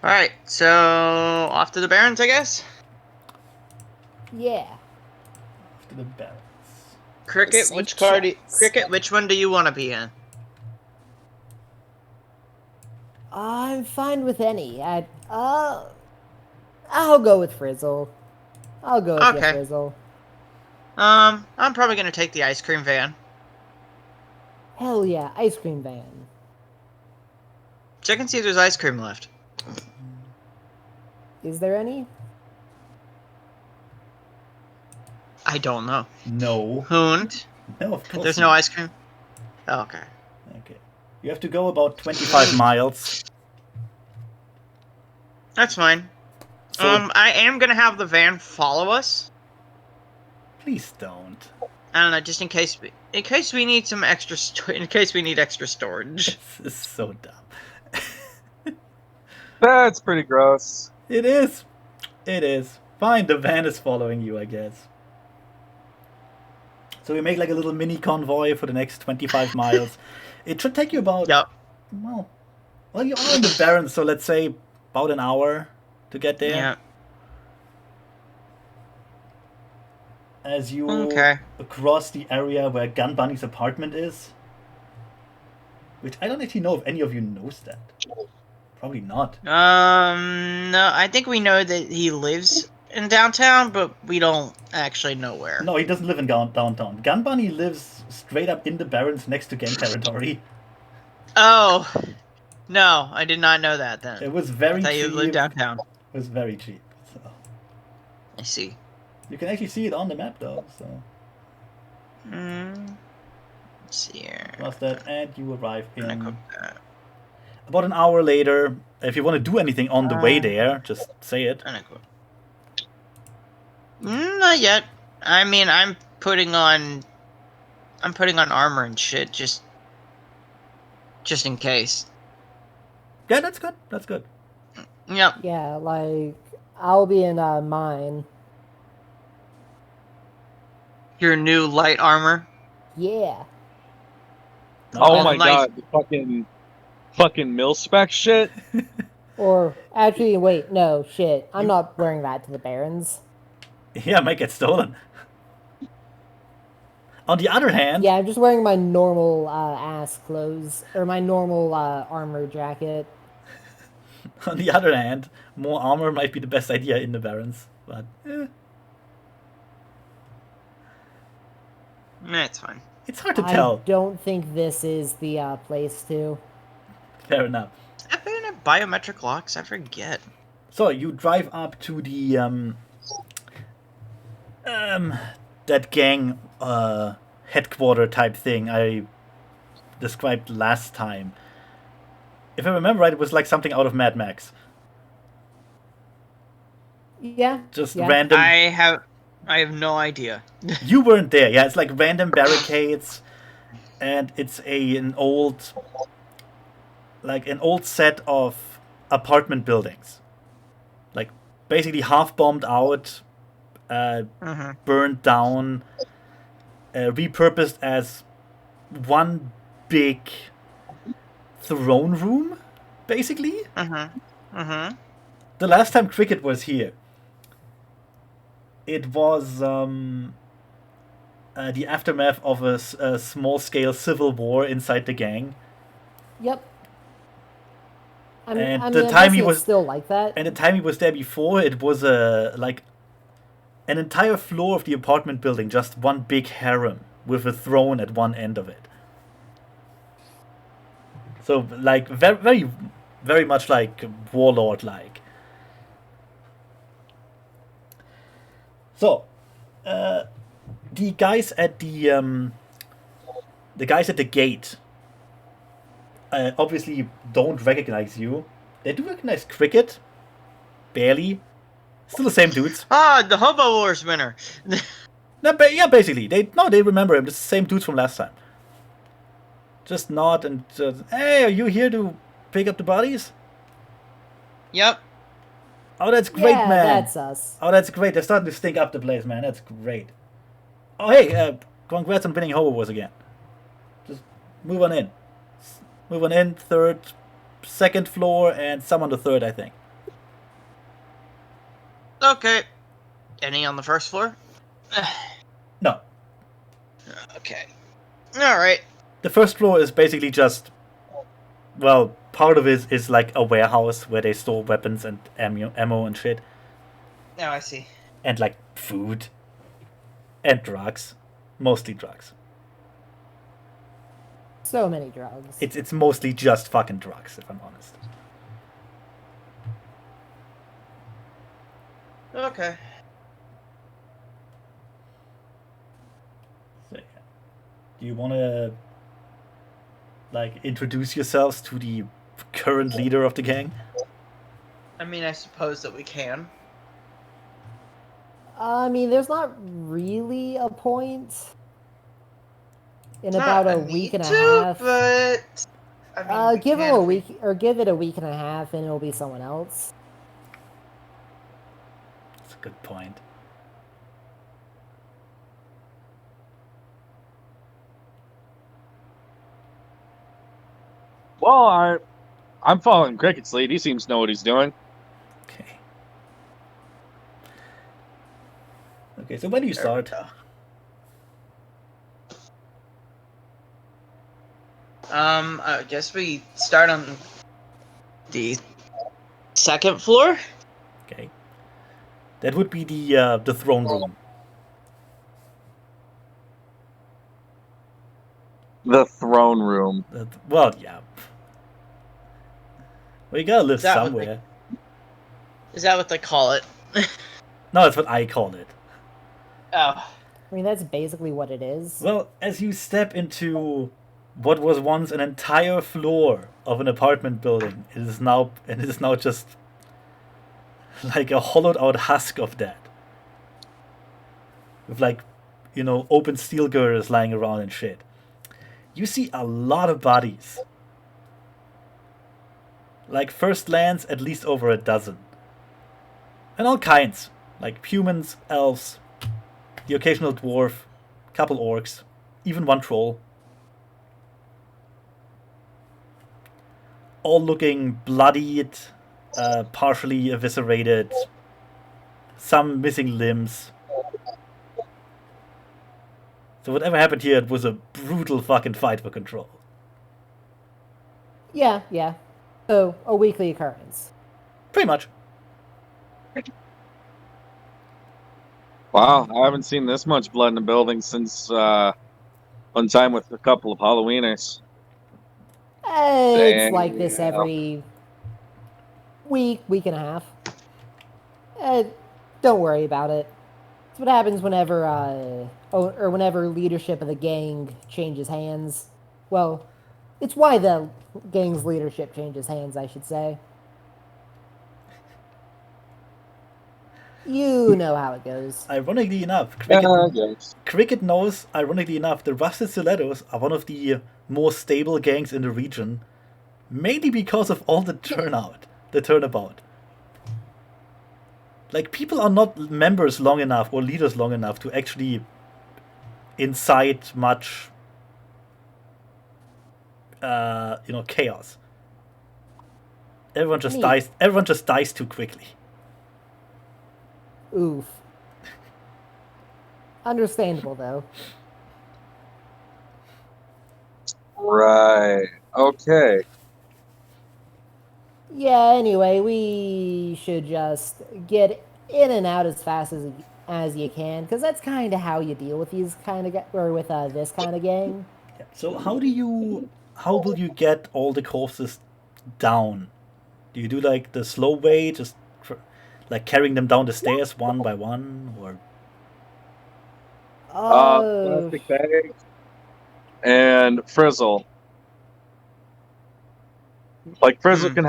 Alright, so off to the Barrens, I guess? Yeah. To the barrels. Cricket, Safe which card? choice. Cricket, which one do you want to be in? I'm fine with any. I'll go with Frizzle. I'll go with you, Okay. Frizzle. I'm probably gonna take the ice cream van. Hell yeah, ice cream van. Check and see if there's ice cream left. Is there any? I don't know. No. Hoond? No, of course There's not. no ice cream? Oh, okay. Okay. You have to go about 25 miles. That's fine. So I am gonna have the van follow us. please don't. I don't know, just in case we need some extra in case we need extra storage. This is so dumb. That's pretty gross. It is. It is. Fine, the van is following you, I guess. So we make like a little mini convoy for the next 25 miles. It should take you about... Yep. Well, you are in the Barrens, so let's say about an hour to get there. Yeah. As you Okay. cross the area where Gun Bunny's apartment is. Which I don't actually know if any of you knows that. Probably not. No, I think we know that he lives in downtown, but we don't actually know where. No, he doesn't live in downtown. Gun Bunny lives straight up in the Barrens next to gang territory. Oh. No, I did not know that then. It was very I thought cheap. you lived downtown. It was very cheap. So I see. you can actually see it on the map though. So Let's see here. cross that, and you arrive I'm gonna in cook that. about an hour later. If you want to do anything on the way there, just say it. I'm gonna cook. Not yet. I mean, I'm putting on armor and shit just in case. Yeah, that's good. That's good. Yep. Yeah, like, I'll be in mine. Your new light armor. Yeah. Oh my nice. god, the fucking mil-spec shit. Or, actually, wait, no, shit. I'm not wearing that to the Barrens. Yeah, it might get stolen. On the other hand, Yeah, I'm just wearing my normal ass clothes, or my normal armor jacket. on the other hand, more armor might be the best idea in the Barrens. But Nah, it's fine. it's hard to I tell. don't think this is the place to. Fair enough. I put in biometric locks. I forget. So you drive up to the that gang headquarter type thing I described last time. If I remember right, it was like something out of Mad Max. Yeah. Just yeah. random. I have no idea. You weren't there. Yeah, it's like random barricades, and it's an old set of apartment buildings, like basically half bombed out, burned down, repurposed as one big throne room, basically. The last time Cricket was here, it was the aftermath of a small-scale civil war inside the gang. Yep. And I the mean, time he it's was still like that. And the time he was there before, it was like an entire floor of the apartment building, just one big harem with a throne at one end of it. So like very, very, very much like warlord-like. So, the guys at the gate obviously don't recognize you. They do recognize Cricket, barely. Still the same dudes. Ah, the Hobo Wars winner. No, yeah, basically they remember him. It's the same dudes from last time. Just nod and hey, are you here to pick up the bodies? Yep. Oh, that's great, yeah, man. that's us. Oh, that's great. They're starting to stink up the place, man. That's great. Oh, hey, congrats on winning Hobo Wars again. Just move on in. Move on in, second floor, and some on the third, I think. Okay. Any on the first floor? No. Okay. Alright. The first floor is basically just, well, part of it is like a warehouse where they store weapons and ammo and shit, Now I see. and like food and drugs, mostly drugs. So many drugs. It's mostly just fucking drugs, if I'm honest. Okay. So, yeah. Do you want to like introduce yourselves to the current leader of the gang? I mean, I suppose that we can. I mean, there's not really a point. In It's about not a week and a need half. But I mean, we give can him a if we- week, or give it a week and a half, and it'll be someone else. That's a good point. Well, I'm following Cricket's lead. He seems to know what he's doing. Okay. Okay, so when do you There we start? go. I guess we start on the second floor. Okay. That would be the throne room. The throne room. Well, yeah. We gotta live Is that what somewhere. Is that what they call it? No, that's what I call it. Oh. I mean, that's basically what it is. Well, as you step into what was once an entire floor of an apartment building, it is now just like a hollowed out husk of that. With like, open steel girders lying around and shit. You see a lot of bodies. Like first lands at least over a dozen. And all kinds. Like humans, elves, the occasional dwarf, couple orcs, even one troll. All looking bloodied, partially eviscerated, some missing limbs. So whatever happened here, it was a brutal fucking fight for control. Yeah. So, a weekly occurrence. Pretty much. Wow, I haven't seen this much blood in the building since one time with a couple of Halloweeners. It's like this Damn. every week and a half. Don't worry about it. It's what happens whenever leadership of the gang changes hands. Well, it's why the gang's leadership changes hands, I should say. You know how it goes. Ironically enough, Yes. Cricket knows, ironically enough, the Rusted Stilettos are one of the more stable gangs in the region, mainly because of all the turnabout. Like, people are not members long enough or leaders long enough to actually incite much, chaos. Everyone just Neat. dies. Everyone just dies too quickly. Oof. Understandable, though. Right. Okay. Yeah, anyway, we should just get in and out as fast as you can, because that's kind of how you deal with these kind of with this kind of gang. Yeah. So how will you get all the corpses down? Do you do like the slow way, just like carrying them down the stairs one by one, or? Oh, Plastic bags and Frizzle. Like Frizzle can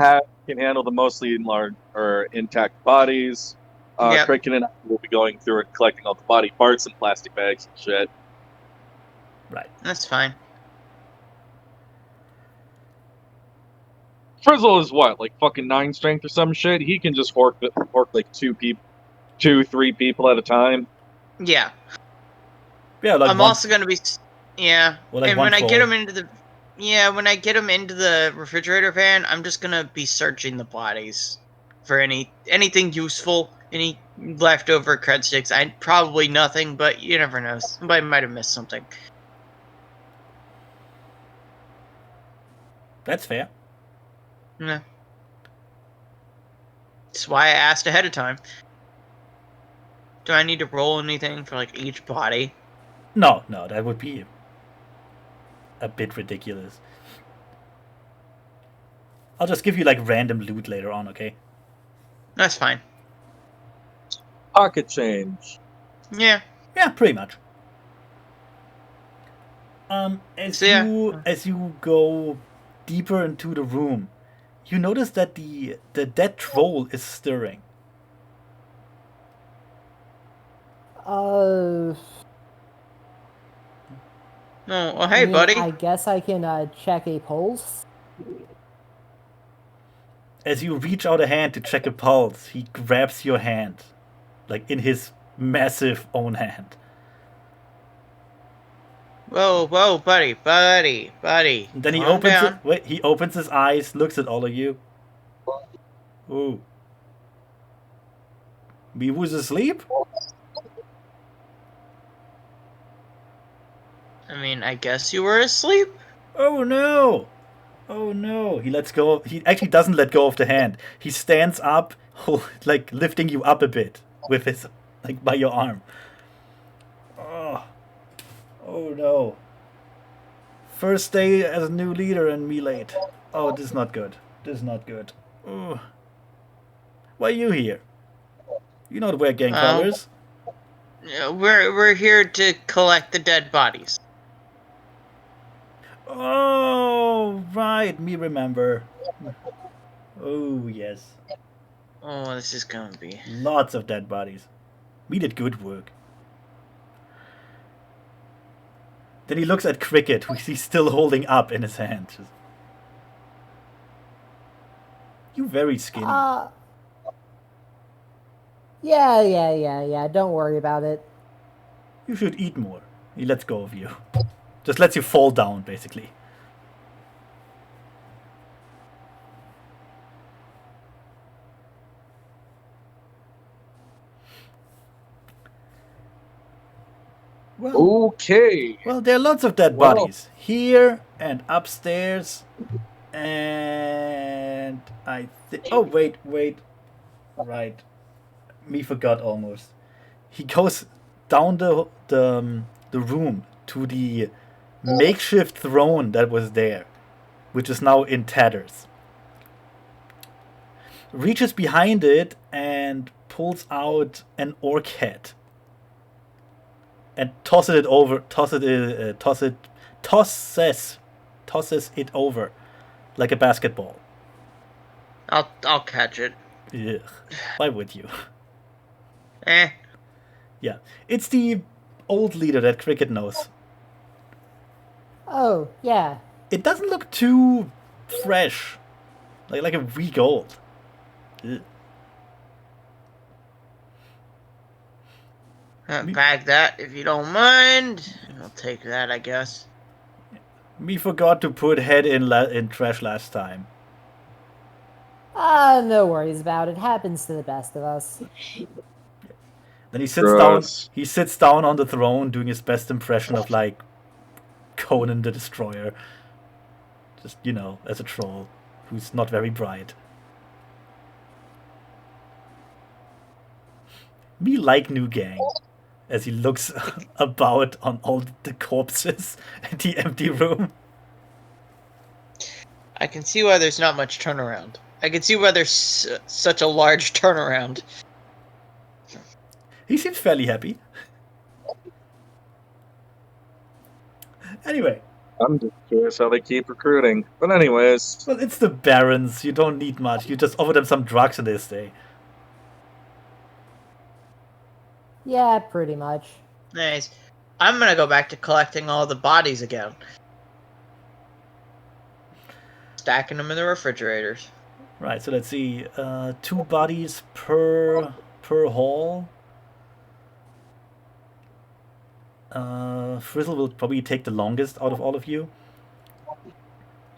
handle the mostly large or intact bodies. Yep. Cricket and I will be going through and collecting all the body parts in plastic bags and shit. Right. That's fine. Frizzle is what, like fucking 9 strength or some shit? He can just work like 2-3 people at a time. Yeah. Yeah, like I'm one, also gonna be. Yeah. Or like and one when I get troll. them into the. Yeah, when I get them into the refrigerator van, I'm just gonna be searching the bodies for anything useful, Any leftover cred sticks? Probably nothing, but you never know. Somebody might have missed something. That's fair. No. That's why I asked ahead of time. Do I need to roll anything for like each body? No, that would be a bit ridiculous. I'll just give you like random loot later on, okay? That's fine. Pocket change. Yeah. Yeah, pretty much. As So, yeah. you go deeper into the room, you notice that the dead troll is stirring. Uh, Oh, well, I hey, mean, buddy. I guess I can check a pulse. As you reach out a hand to check a pulse, he grabs your hand, like in his massive own hand. Whoa, buddy. And then he Calm opens down. he opens his eyes, looks at all of you. Ooh. Me was asleep? I mean, I guess you were asleep. Oh no! Oh no! He lets go. He actually doesn't let go of the hand. He stands up, like lifting you up a bit with his, like by your arm. Oh, oh no! First day as a new leader and me late. Oh, this is not good. This is not good. Ugh. Why are you here? You don't wear gang colors. Yeah, we're here to collect the dead bodies. Oh, right. Me remember. Oh, yes. Oh, this is gonna be. Lots of dead bodies. We did good work. Then he looks at Cricket, who he's still holding up in his hand. You very skinny. Yeah. Don't worry about it. You should eat more. He lets go of you. Just lets you fall down, basically. Okay. Well, there are lots of dead Well. bodies. Here and upstairs. And I think... Oh, wait. Right. Me forgot almost. He goes down the room to the makeshift throne that was there, which is now in tatters. Reaches behind it and pulls out an orc head and tosses it over like a basketball. I'll catch it. Ugh. Why would you? Eh. Yeah, it's the old leader that Cricket knows. Oh, yeah. It doesn't look too fresh, like a week old. Ugh. Bag that if you don't mind. I'll take that, I guess. Me forgot to put head in trash last time. No worries about it. Happens to the best of us. Then he sits Gross. down. He sits down on the throne, doing his best impression of like Conan the Destroyer. Just as a troll who's not very bright. Me like new gang. As he looks about on all the corpses and the empty room. I can see why there's not much turnaround. I can see why there's such a large turnaround. He seems fairly happy. Anyway. I'm just curious how they keep recruiting. But anyways. Well, it's the Barons. You don't need much. You just offer them some drugs and they stay. Yeah, pretty much. Nice. I'm gonna go back to collecting all the bodies again. Stacking them in the refrigerators. Right, so let's see. 2 bodies per hall. Frizzle will probably take the longest out of all of you.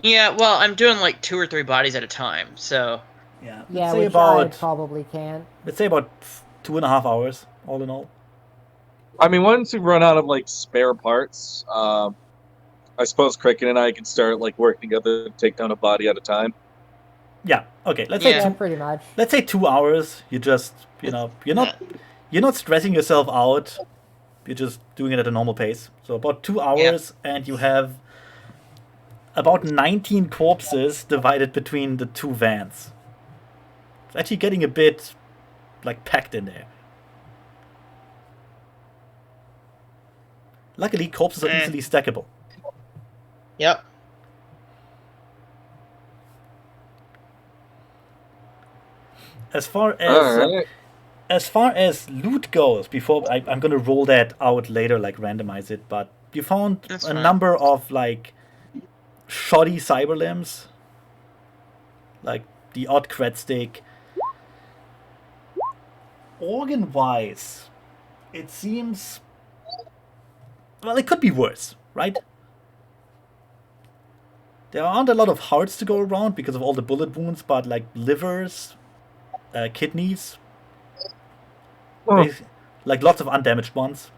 Yeah, well, I'm doing like 2 or 3 bodies at a time, so... Yeah, Yeah, say which I about probably can't. let's say about 2.5 hours, all in all. I mean, once we run out of like spare parts, I suppose Cricket and I can start like working together to take down a body at a time. Yeah. Okay. Let's Yeah. say Yeah, pretty much. let's say 2 hours. You just you're not stressing yourself out. You're just doing it at a normal pace. So about 2 hours, and you have about 19 corpses divided between the two vans. It's actually getting a bit like packed in there. Luckily, corpses are easily stackable. Yep. As far as Alright. as far as loot goes, before I'm gonna roll that out later, like randomize it. But you found That's a fine. number of like shoddy cyber limbs, like the odd cred stick. Organ-wise, it seems well. It could be worse, right? There aren't a lot of hearts to go around because of all the bullet wounds, but like livers, kidneys, Oh. like lots of undamaged ones,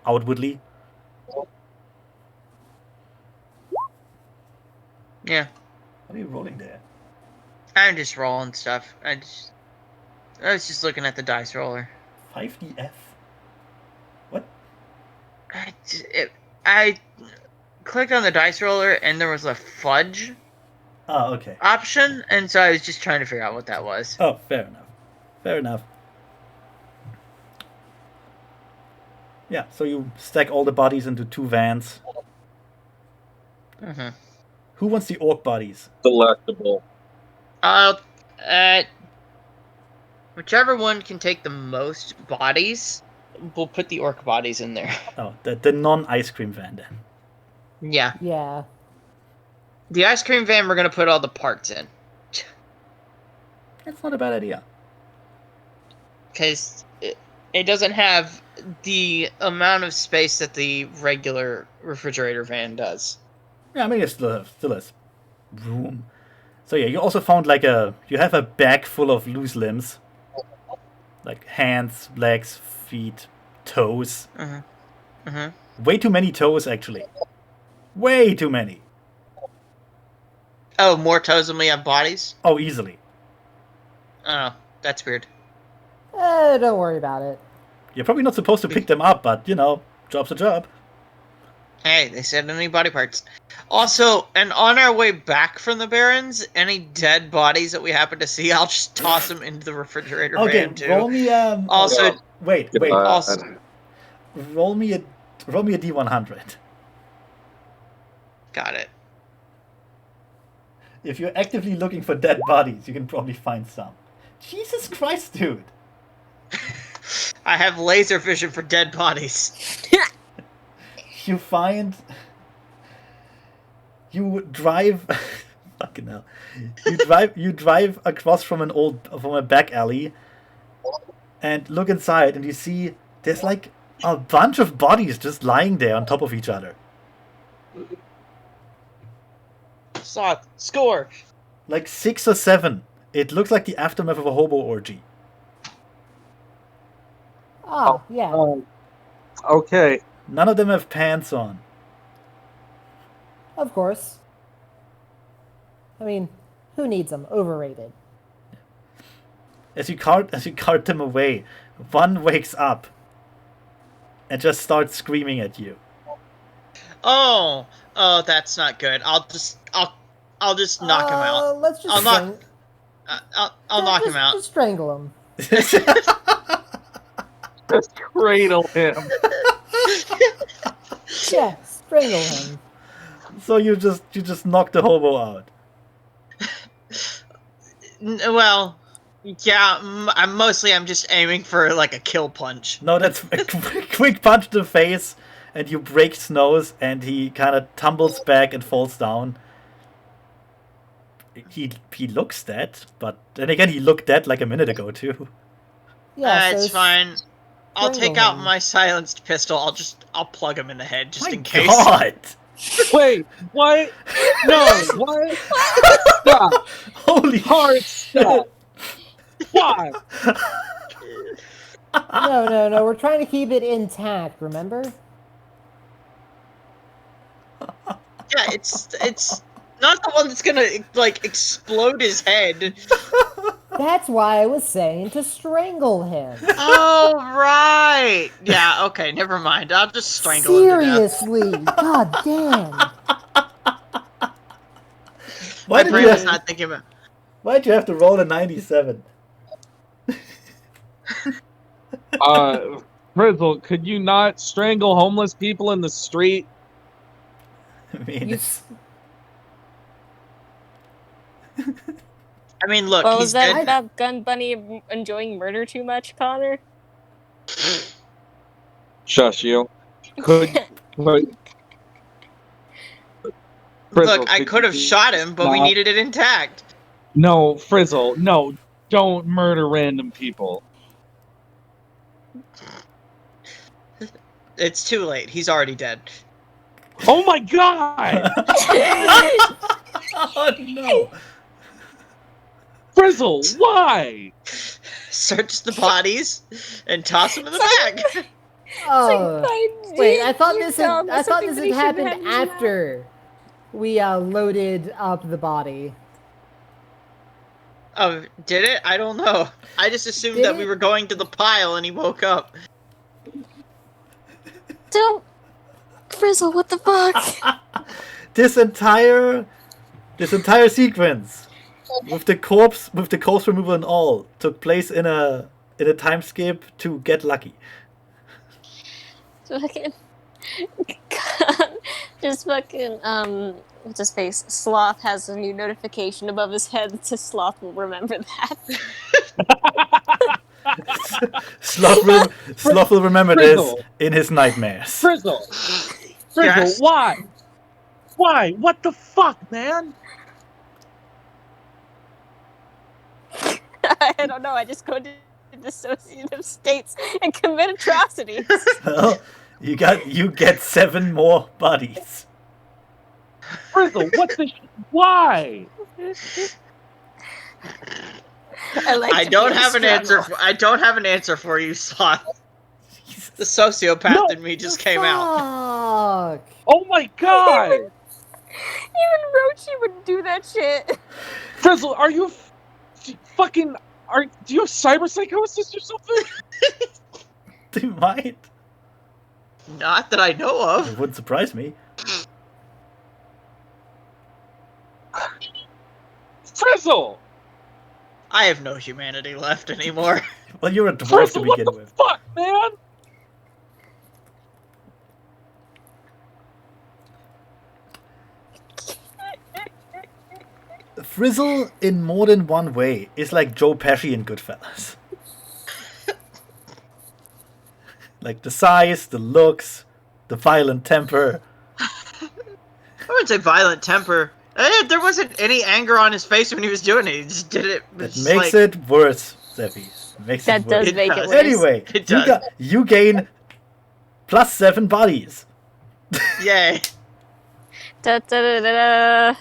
outwardly. Yeah. What are you rolling there? I'm just rolling stuff. I was just looking at the dice roller. 5DF? What? I clicked on the dice roller and there was a fudge Oh, okay. option, and so I was just trying to figure out what that was. Oh, fair enough. Fair enough. Yeah, so you stack all the bodies into two vans. Mm-hmm. Who wants the orc bodies? Delectable. Whichever one can take the most bodies, we'll put the orc bodies in there. Oh, the non-ice cream van then. Yeah. Yeah. The ice cream van, we're gonna put all the parts in. That's not a bad idea. Because it doesn't have the amount of space that the regular refrigerator van does. Yeah, I mean, it still has room. So yeah, you also found you have a bag full of loose limbs. Like hands, legs, feet, toes. Mm-hmm. Mm-hmm. Way too many toes, actually. Way too many. Oh, more toes than we have bodies? Oh, easily. Oh, that's weird. Don't worry about it. You're probably not supposed to pick them up, but, job's a job. Hey, they said any body parts. Also, and on our way back from the Barrens, any dead bodies that we happen to see, I'll just toss them into the refrigerator Okay, van too. roll me Also, wait. also, Roll me a D100. got it. If you're actively looking for dead bodies, you can probably find some. Jesus Christ, dude. I have laser vision for dead bodies. You drive fucking hell. You drive across from a back alley and look inside, and you see there's like a bunch of bodies just lying there on top of each other. Score. Like 6 or 7. It looks like the aftermath of a hobo orgy. Oh, yeah. Okay. None of them have pants on. Of course. I mean, who needs them? Overrated. As you cart them away, one wakes up and just starts screaming at you. Oh, that's not good. I'll just knock him out. Let's just I'll knock him out. Just strangle him. Just cradle him. Yeah, strangle him. So you just knock the hobo out. Well, yeah. I'm just aiming for like a kill punch. No, that's a quick punch to the face, and you break his nose, and he kind of tumbles back and falls down. He looks dead, but then again, he looked dead like a minute ago too. Yeah, It's so fine. I'll take strangle out him. my silenced pistol. I'll plug him in the head just My in case. God! Wait, what? No, what? Stop. Holy Hard stop. Why? No. We're trying to keep it intact. Remember? Yeah, it's not the one that's gonna like explode his head. That's why I was saying to strangle him. Oh right. Yeah. Okay. Never mind. I'll just strangle him to death. Seriously, god damn. Why My did brain you was have, not thinking about. why'd you have to roll a 97? Frizzle, could you not strangle homeless people in the street? I mean, You, it's, I mean, look, Well, he's was that dead. about Gun Bunny enjoying murder too much, Connor? Shush you. Frizzle, Look, I could could have you shot him, but we not- needed it intact. No, Frizzle, no, don't murder random people. It's too late. He's already dead. Oh my god! oh no! Frizzle, why? Search the bodies and toss them in the bag. oh, Fine, wait, I thought you're this dumb. had, I That's thought something this that had he shouldn't happened have done. after we loaded up the body. Oh, did it? I don't know. I just assumed Did that we it? were going to the pile and he woke up. Don't, Frizzle. What the fuck? This entire sequence with the corpse removal and all took place in a time skip to get lucky. Fucking, just fucking what's his face? Sloth has a new notification above his head that says Sloth will remember that. Sloth will remember Frizzle. this in his nightmares. Frizzle! Frizzle, Yes. why? Why? What the fuck, man? I don't know. I just go into dissociative states and commit atrocities. Well, you get 7 more bodies. Frizzle, what the why? I don't have an answer. I don't have an answer for you, Sloth. The sociopath No. in me just came out. Fuck. Oh my god! Even Roachie would do that shit. Frizzle, are you fucking do you have cyberpsychosis or something? They might. Not that I know of. It wouldn't surprise me. Frizzle! I have no humanity left anymore. Well, you're a dwarf to Frizzle, what begin the with. fuck, man? Frizzle, in more than one way, is like Joe Pesci in Goodfellas. Like the size, the looks, the violent temper. I wouldn't say violent temper. There wasn't any anger on his face when he was doing it. He just did it. That just makes like, it worse, Zephy. Makes That it does worse. make it does. worse. Anyway, It does. you gain plus 7 bodies. Yay. Da, da, da, da, da.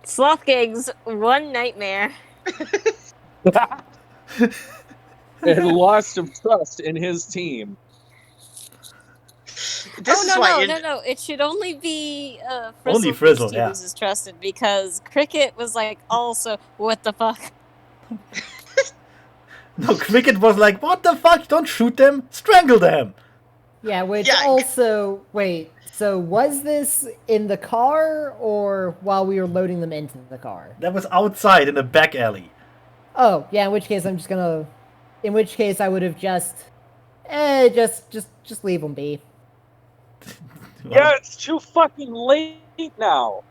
Sloth Gigs, one nightmare. And loss of trust in his team. This is why you- No. It should only be Only Frizzle. Frizzle, He yeah. loses trusted because Cricket was like, also, what the fuck? No, Cricket was like, what the fuck? Don't shoot them, strangle them. Yeah, which Yeah. also, wait, so was this in the car or while we were loading them into the car? That was outside in the back alley. Oh, yeah, in which case I would have just leave them be. Yeah, it's too fucking late now.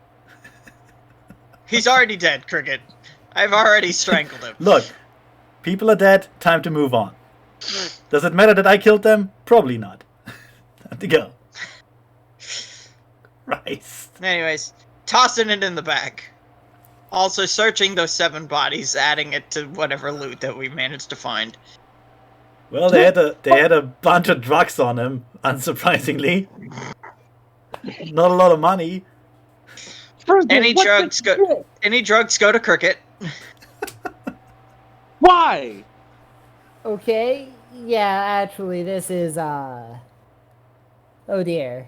He's already dead, Cricket. I've already strangled him. Look, people are dead, time to move on. Does it matter that I killed them? Probably not. Time to go. Christ. Anyways, tossing it in the bag. Also searching those 7 bodies, adding it to whatever loot that we managed to find. Well, they had a bunch of drugs on him, unsurprisingly. Not a lot of money. Frizzle, Any what the drugs go? shit? Any drugs go to Cricket? Why? Okay, Yeah, actually, this is, oh dear.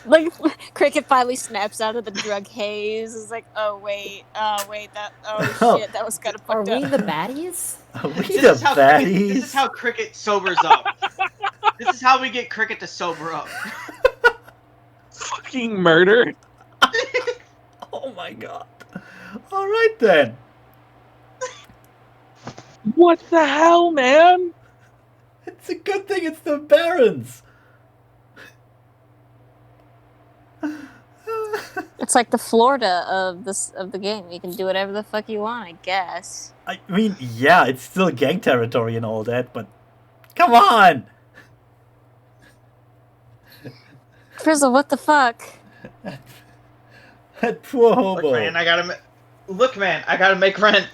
Like Cricket finally snaps out of the drug haze. Is like, oh wait, shit, that was kind of Are fucked we up. the baddies? Are we This the is how baddies? this is how Cricket sobers up. This is how we get Cricket to sober up. Fucking murder. Oh my god. All right then. What the hell, man? It's a good thing it's the Barons. It's like the Florida of the game. You can do whatever the fuck you want, I guess. I mean, yeah, it's still gang territory and all that, but come on. Frizzle, what the fuck? That poor hobo. Look, man, I gotta make rent.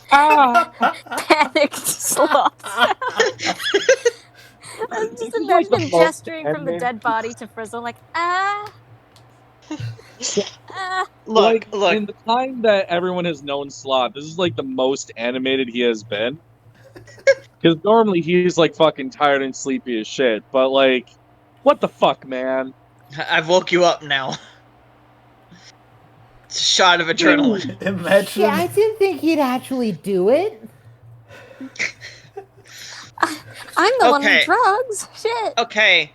Panicked sloth. I'm just imagining him gesturing from the dead body to Frizzle, like, Look, In the time that everyone has known Sloth, this is like the most animated he has been. Because normally he's like fucking tired and sleepy as shit. But like, what the fuck, man? I've woke you up now. It's a shot of adrenaline. Imagine. Yeah, I didn't think he'd actually do it. I'm the one Okay. with drugs. Shit. Okay.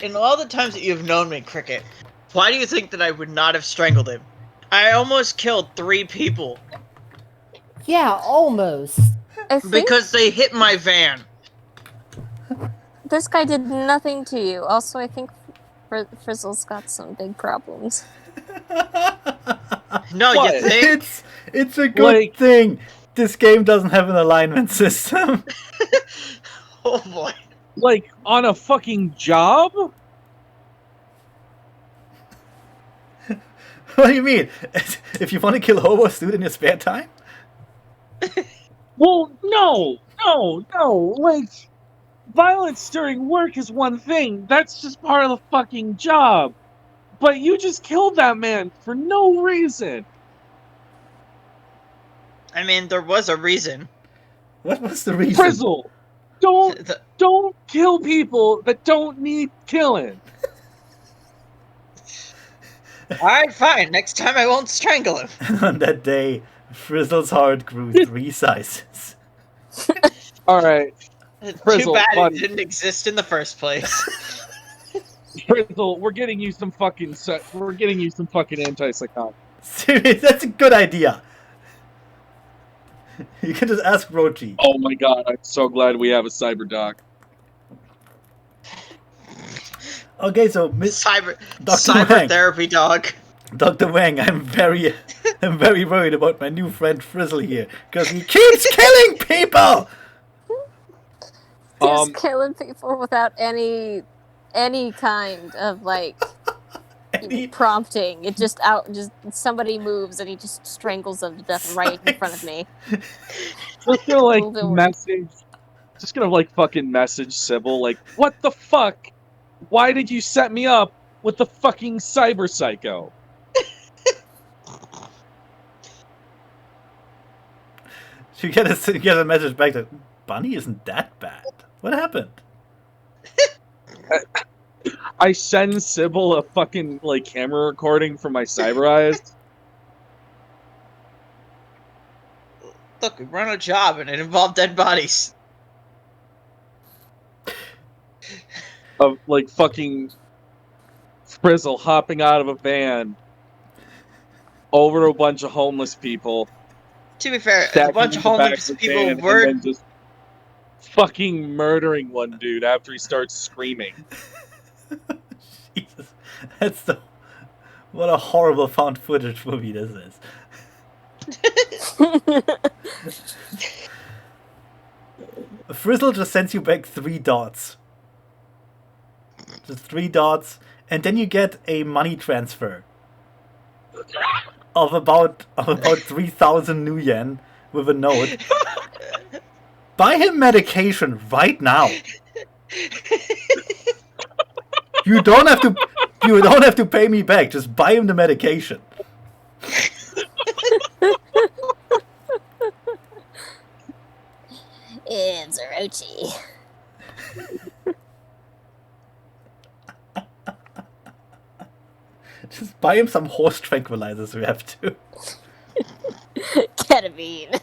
In all the times that you've known me, Cricket, why do you think that I would not have strangled him? I almost killed 3 people Yeah, almost. I think because they hit my van. this guy did nothing to you. Also, I think Frizzle's got some big problems. No, What? you think? It's a good Like- thing this game doesn't have an alignment system. Oh boy. Like, on a fucking job? What do you mean? If you want to kill hobos, do it in your spare time? Well, no. Like, violence during work is one thing. That's just part of the fucking job. But you just killed that man for no reason. I mean, there was a reason. What was the reason? Frizzle, don't The- kill people that don't need killing. Alright, fine. Next time I won't strangle him. On that day, Frizzle's heart grew 3 sizes. All right, Too Frizzle, bad buddy. it didn't exist in the first place. Frizzle, we're getting you some fucking antipsychotic. Seriously, that's a good idea. You can just ask Roachie. Oh my god, I'm so glad we have a cyber doc. Okay, so Miss Cyber Dr. Wang. therapy dog. Dr. Wang, I'm very worried about my new friend Frizzle here, because he keeps killing people. Just killing people without any kind of like prompting. It just somebody moves and he just strangles them to death right in front of me. Just gonna like Little bit worse. message. Just gonna like fucking message Sybil like, what the fuck? Why did you set me up with the fucking cyber psycho? You get a message back that Bunny isn't that bad. What happened? I send Sybil a fucking like camera recording from my cyber eyes. Look, we run a job and it involved dead bodies. Of like fucking Frizzle hopping out of a van over to a bunch of homeless people. To be fair, a stacking bunch of in the back homeless of the people van, were. and then just fucking murdering one dude after he starts screaming. Jesus, what a horrible found footage movie this is. Frizzle just sends you back 3 dots. Just 3 dots, and then you get a money transfer of about 3,000 new yen with a note. Buy him medication right now. You don't have to You don't have to pay me back. Just buy him the medication. It's Roachie. Just buy him some horse tranquilizers. We have to. Ketamine.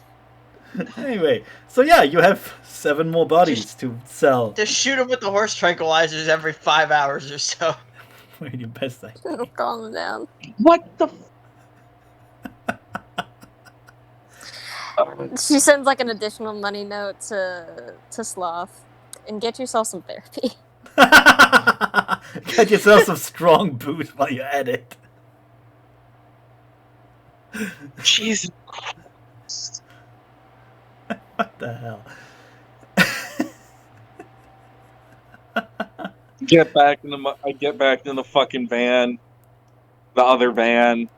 Anyway, so yeah, you have 7 more bodies to sell. Just shoot him with the horse tranquilizers every 5 hours or so. Wait, your best thing. Calm him down. What the? She sends like an additional money note to Sloth, and get yourself some therapy. Get yourself some strong booze while you're at it. Jesus. What the hell? I get back in the fucking van, the other van.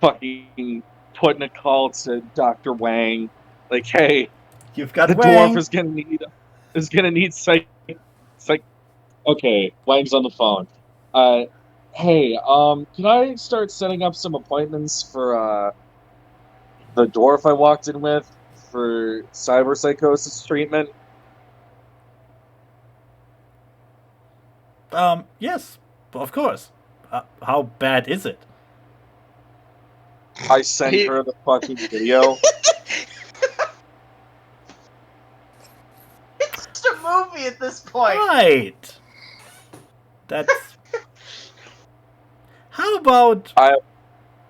Fucking putting a call to Dr. Wang, like, hey, You've got the Wang. dwarf is gonna need psych. Okay, Wang's on the phone. Hey, can I start setting up some appointments for the dwarf I walked in with for cyberpsychosis treatment? Yes, of course. How bad is it? I sent her the fucking video. It's just a movie at this point. Right. That's. How about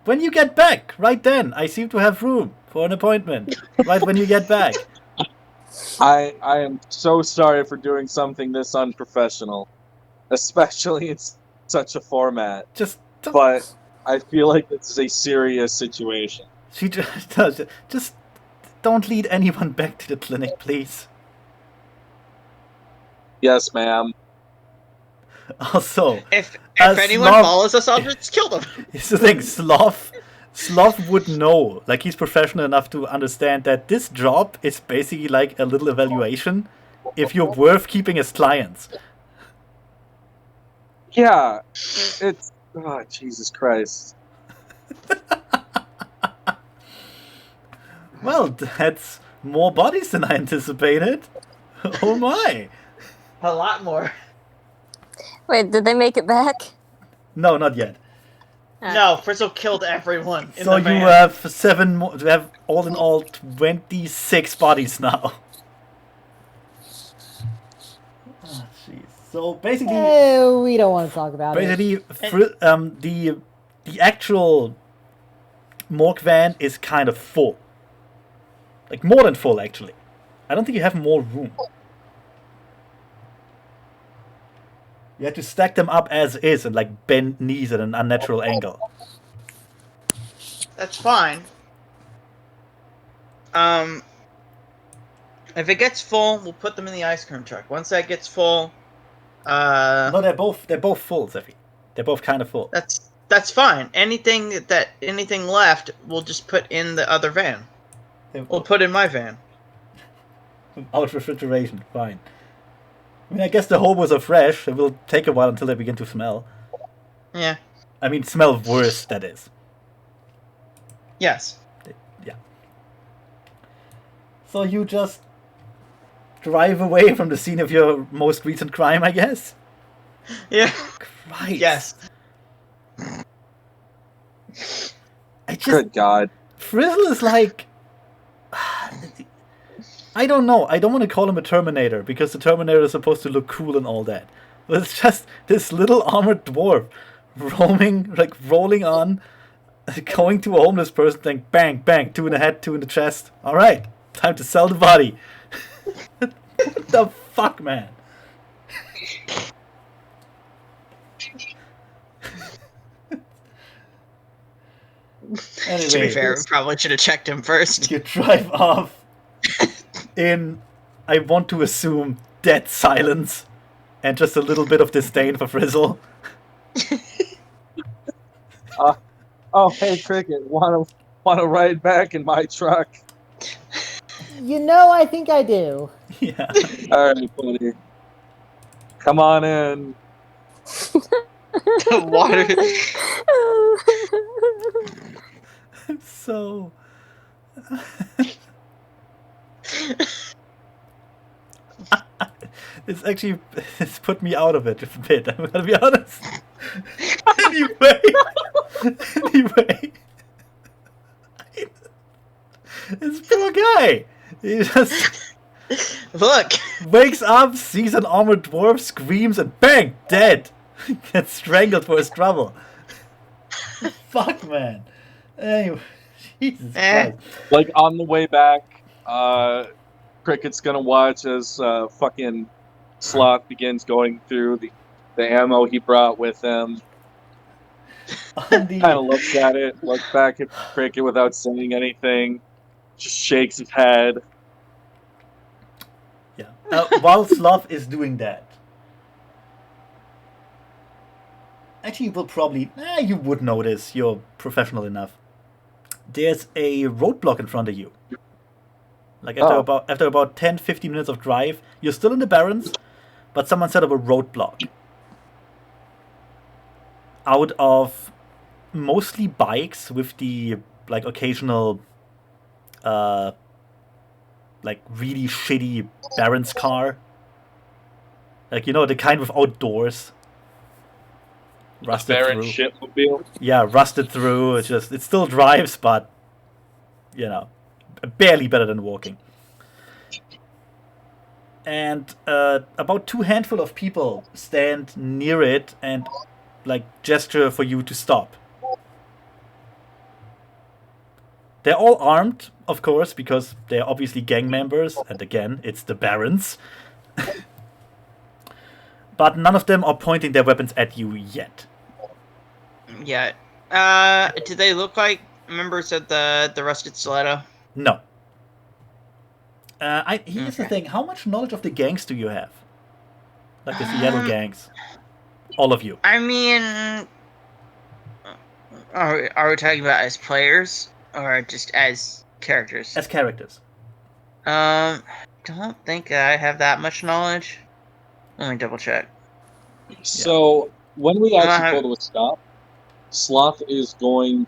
when you get back? Right then, I seem to have room for an appointment. Right when you get back. I am so sorry for doing something this unprofessional, especially in such a format. Just. But I feel like this is a serious situation. She just does. Just don't lead anyone back to the clinic, please. Yes, ma'am. Also, If anyone Sloth- follows us, I'll just kill them. here's the thing: Sloth would know. Like, he's professional enough to understand that this job is basically like a little evaluation if you're worth keeping as clients. Yeah, it's... Oh, Jesus Christ. Well, that's more bodies than I anticipated. Oh my! A lot more. Wait, did they make it back? No, not yet. No, Frizzle killed everyone in So the you van. have 7 more. You have all in all 26 bodies now. Oh, jeez. So basically, We don't want to talk about it. basically, the actual morgue van is kind of full. Like, more than full, actually. I don't think you have more room. You have to stack them up as is and like bend knees at an unnatural angle. That's fine. If it gets full, we'll put them in the ice cream truck. Once that gets full, No, they're both full, Zephy. They're both kind of full. that's fine. Anything left, we'll just put in the other van. We'll put in my van. Out refrigeration, fine. I mean, I guess the hobos are fresh. It will take a while until they begin to smell. Yeah. I mean, smell worse, that is. Yes. Yeah. So you just drive away from the scene of your most recent crime, I guess? Yeah. Christ. Yes. I just... Good God. Frizzle is like... I don't know. I don't want to call him a Terminator, because the Terminator is supposed to look cool and all that. But it's just this little armored dwarf rolling on, going to a homeless person, saying bang, bang, 2 in the head, 2 in the chest. Alright, time to sell the body. What the fuck, man? Anyway, To be fair, we probably should have checked him first. you drive off in, I want to assume, dead silence and just a little bit of disdain for Frizzle. Oh, hey, Cricket, wanna ride back in my truck? You know, I think I do. Yeah. Alright, buddy. Come on in. Water. So it's put me out of it a bit. I'm gonna be honest. anyway, anyway, this poor guy. He just Look. wakes up, sees an armored dwarf, screams, and bang, dead. Gets strangled for his trouble. Fuck, man. Anyway, Jesus Christ. Like on the way back, Cricket's gonna watch as fucking Sloth begins going through the ammo he brought with him. On the Kind of looks at it, looks back at Cricket without saying anything, just shakes his head. yeah. While Sloth is doing that, actually, you will probably you would notice. You're professional enough. There's a roadblock in front of you. Like after about 10-15 minutes of drive, you're still in the Barrens, but someone set up a roadblock. Out of mostly bikes with the like occasional like really shitty Barrens car. Like, you know, the kind without doors. Rusted Baron through. shitmobile. Yeah, rusted through. It still drives, but you know, barely better than walking. And about 2 handful of people stand near it and like gesture for you to stop. They're all armed, of course, because they're obviously gang members, and again, it's the Barons. But none of them are pointing their weapons at you yet. Yeah. Do they look like members of the Rusted Stiletto? No. Here's the Okay. thing. How much knowledge of the gangs do you have? Like the Seattle gangs? All of you. I mean, are we talking about as players or just as characters? As characters. Don't think I have that much knowledge. Let me double check. So when we actually have- pull to a stop, Sloth is going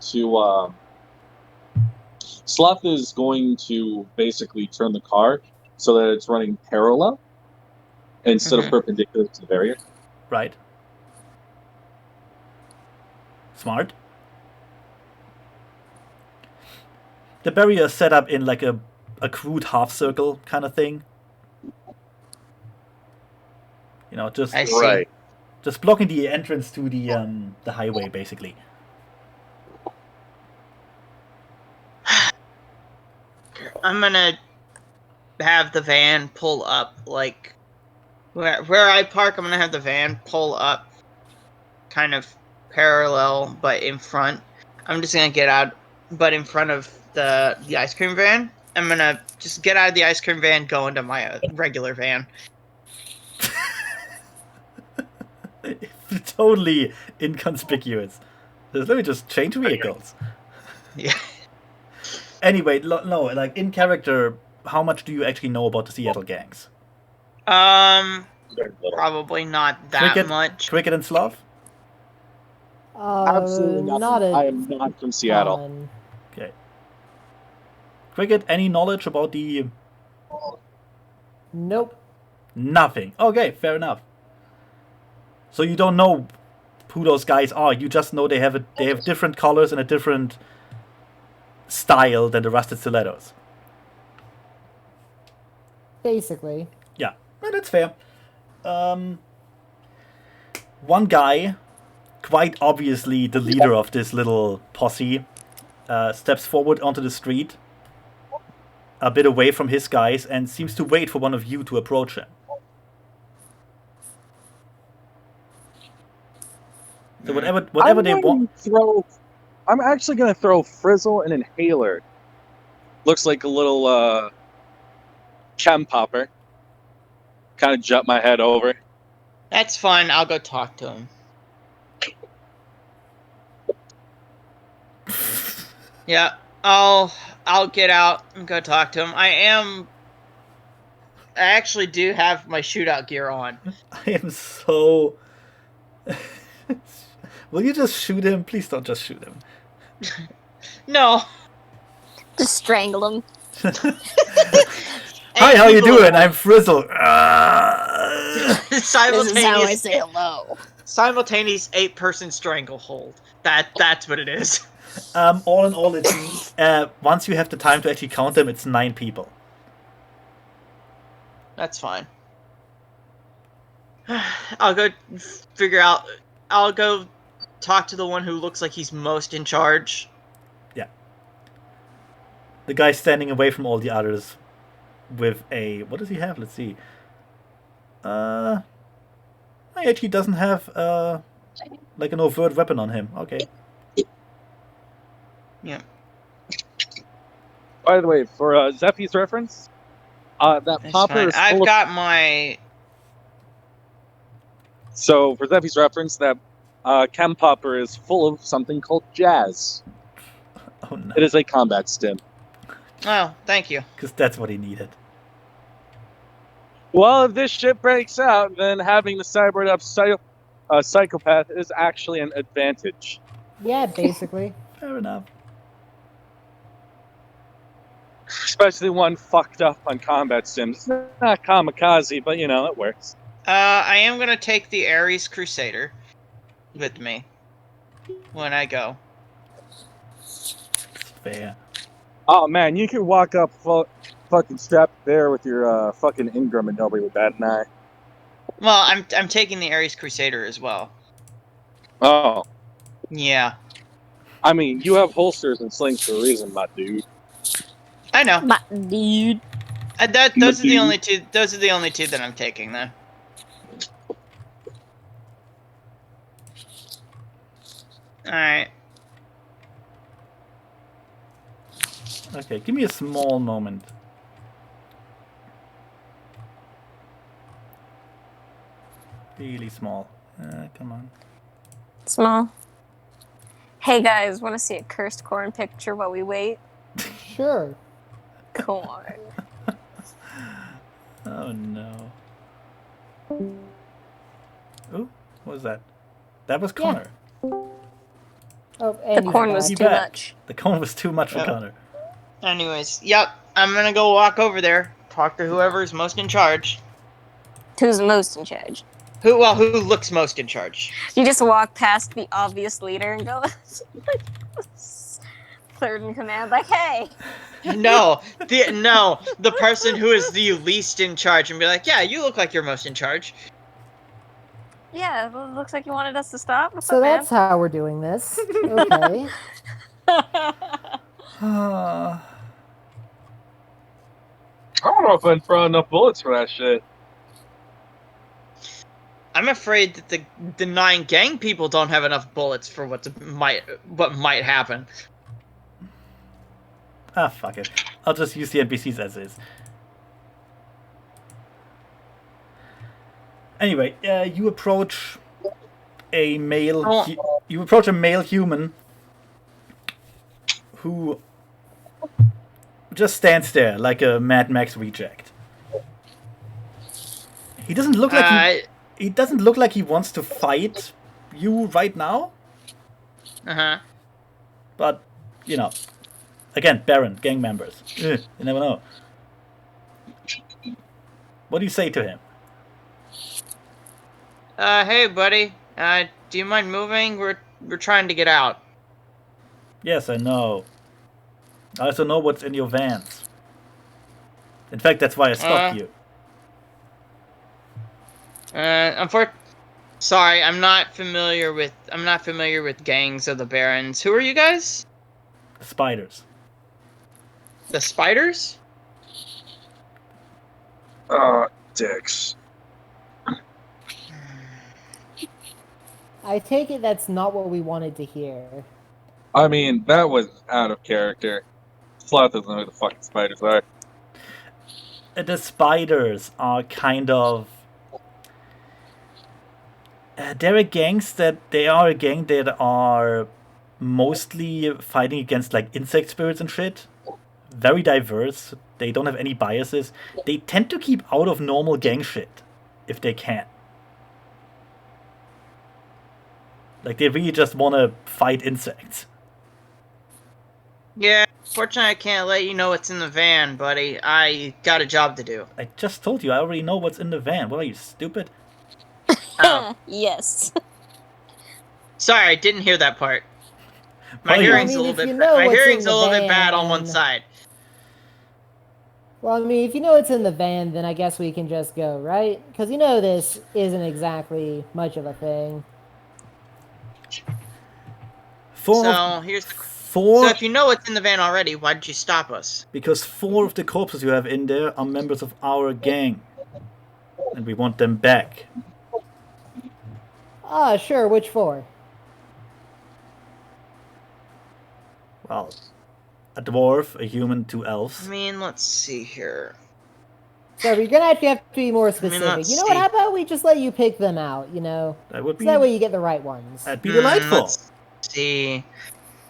to basically turn the car so that it's running parallel instead of perpendicular to the barrier. Right. Smart. The barrier is set up in like a crude half circle kind of thing. You know, just I see. just blocking the entrance to the highway, basically. I'm gonna have the van pull up, like where I park. I'm gonna have the van pull up, kind of parallel, but in front. I'm just gonna get out, but in front of the ice cream van. I'm gonna just get out of the ice cream van, go into my regular van. Totally inconspicuous. Let me just change vehicles. Yeah. Anyway, no, like in character, how much do you actually know about the Seattle gangs? Probably not that much. Cricket and Slav? Absolutely nothing. Not a I am not from Seattle. ton. Okay. Cricket, any knowledge about the... Nope. Nothing. Okay, fair enough. So you don't know who those guys are. You just know they have different colors and a different style than the Rusted Stilettos. Basically. Yeah, well, that's fair. One guy, quite obviously the leader of this little posse, steps forward onto the street, a bit away from his guys, and seems to wait for one of you to approach him. So whatever they want. I'm actually going to throw Frizzle an inhaler. Looks like a little chem popper. Kind of jump my head over. That's fine. I'll go talk to him. Yeah, I'll get out and go talk to him. I am actually do have my shootout gear on. I am so. Will you just shoot him? Please don't just shoot him. No. Just strangle him. Hi, how you people doing? are- I'm Frizzle. This is how I Simultaneous, say hello. simultaneous 8-person stranglehold. That's what it is. All in all, it's once you have the time to actually count them, it's 9 people. That's fine. I'll go figure out. I'll go talk to the one who looks like he's most in charge. The guy standing away from all the others with a... What does he have? Let's see. He actually doesn't have like an overt weapon on him. Okay. Yeah. By the way, for Zeffy's reference, that That's popper fine. is I've full got my. So, for Zeffy's reference, that chem popper is full of something called jazz. Oh no. It is a combat stim. Oh, thank you. Because that's what he needed. Well, if this shit breaks out, then having the cybered up psychopath is actually an advantage. Yeah, basically. Fair enough. Especially one fucked up on combat sims. It's not kamikaze, but it works. I am gonna take the Ares Crusader with me when I go. Fair. Oh man, you could walk up fucking strapped there with your fucking Ingram and nobody would bat an eye. Well, I'm taking the Ares Crusader as well. Oh, Yeah, I mean, you have holsters and slings for a reason, my dude. I know. But dude, Those are the only two. Those are the only two that I'm taking, though. All right. Okay, give me a small moment. Really small. Come on. small. Hey guys, want to see a cursed corn picture while we wait? Sure. Corn. Oh no. Ooh, what was that? That was Yeah. Connor. Oh, The and he's corn was back. too back. much. The cone was too much for Yep. Connor. Anyways, yep. I'm gonna go walk over there, talk to whoever's most in charge. Who's most in charge? Who looks most in charge? You just walk past the obvious leader and go, third in command, like, hey. No, the person who is the least in charge, and be like, yeah, you look like you're most in charge. Yeah, well, it looks like you wanted us to stop. What's So up, that's how we're doing this. Okay. man? I don't know if I'd throw enough bullets for that shit. I'm afraid that the 9 gang people don't have enough bullets for what might happen. Ah, fuck it. I'll just use the NPCs as is. Anyway, you approach a male. Oh. You approach a male human who just stands there like a Mad Max reject. He doesn't look like he doesn't look like he wants to fight you right now. Uh-huh. But again, Baron, gang members. You never know. What do you say to him? Hey, buddy. Do you mind moving? We're trying to get out. Yes, I know. I also know what's in your vans. In fact, that's why I stopped you. Sorry, I'm not familiar with gangs of the Barons. Who are you guys? The spiders. The Spiders? Dicks. I take it that's not what we wanted to hear. I mean, that was out of character. Sloth doesn't know who the fucking spiders are. The spiders are kind of... they're a gang that are mostly fighting against like insect spirits and shit. very diverse. They don't have any biases. They tend to keep out of normal gang shit if they can. Like, they really just want to fight insects. Yeah, fortunately I can't let you know what's in the van, buddy. I got a job to do. I just told you, I already know what's in the van. What are you, stupid? Oh, Yes. sorry, I didn't hear that part. My Well, you- hearing's I a mean, little if you bit. know My what's hearing's in a the little bit bad on one van- side. Well, I mean, if you know it's in the van, then I guess we can just go, right? Because you know this isn't exactly much of a thing. So here's the. Four, So if you know what's in the van already, why did you stop us? because 4 of the corpses you have in there are members of our gang. And we want them back. Ah, sure, which 4? Well, a dwarf, a human, 2 I elves. mean, let's see here. So you're gonna actually have to be more specific. let's You know what, see. how about we just let you pick them out, you know? That would So be, that way you get the right ones. that'd be delightful. Let's see.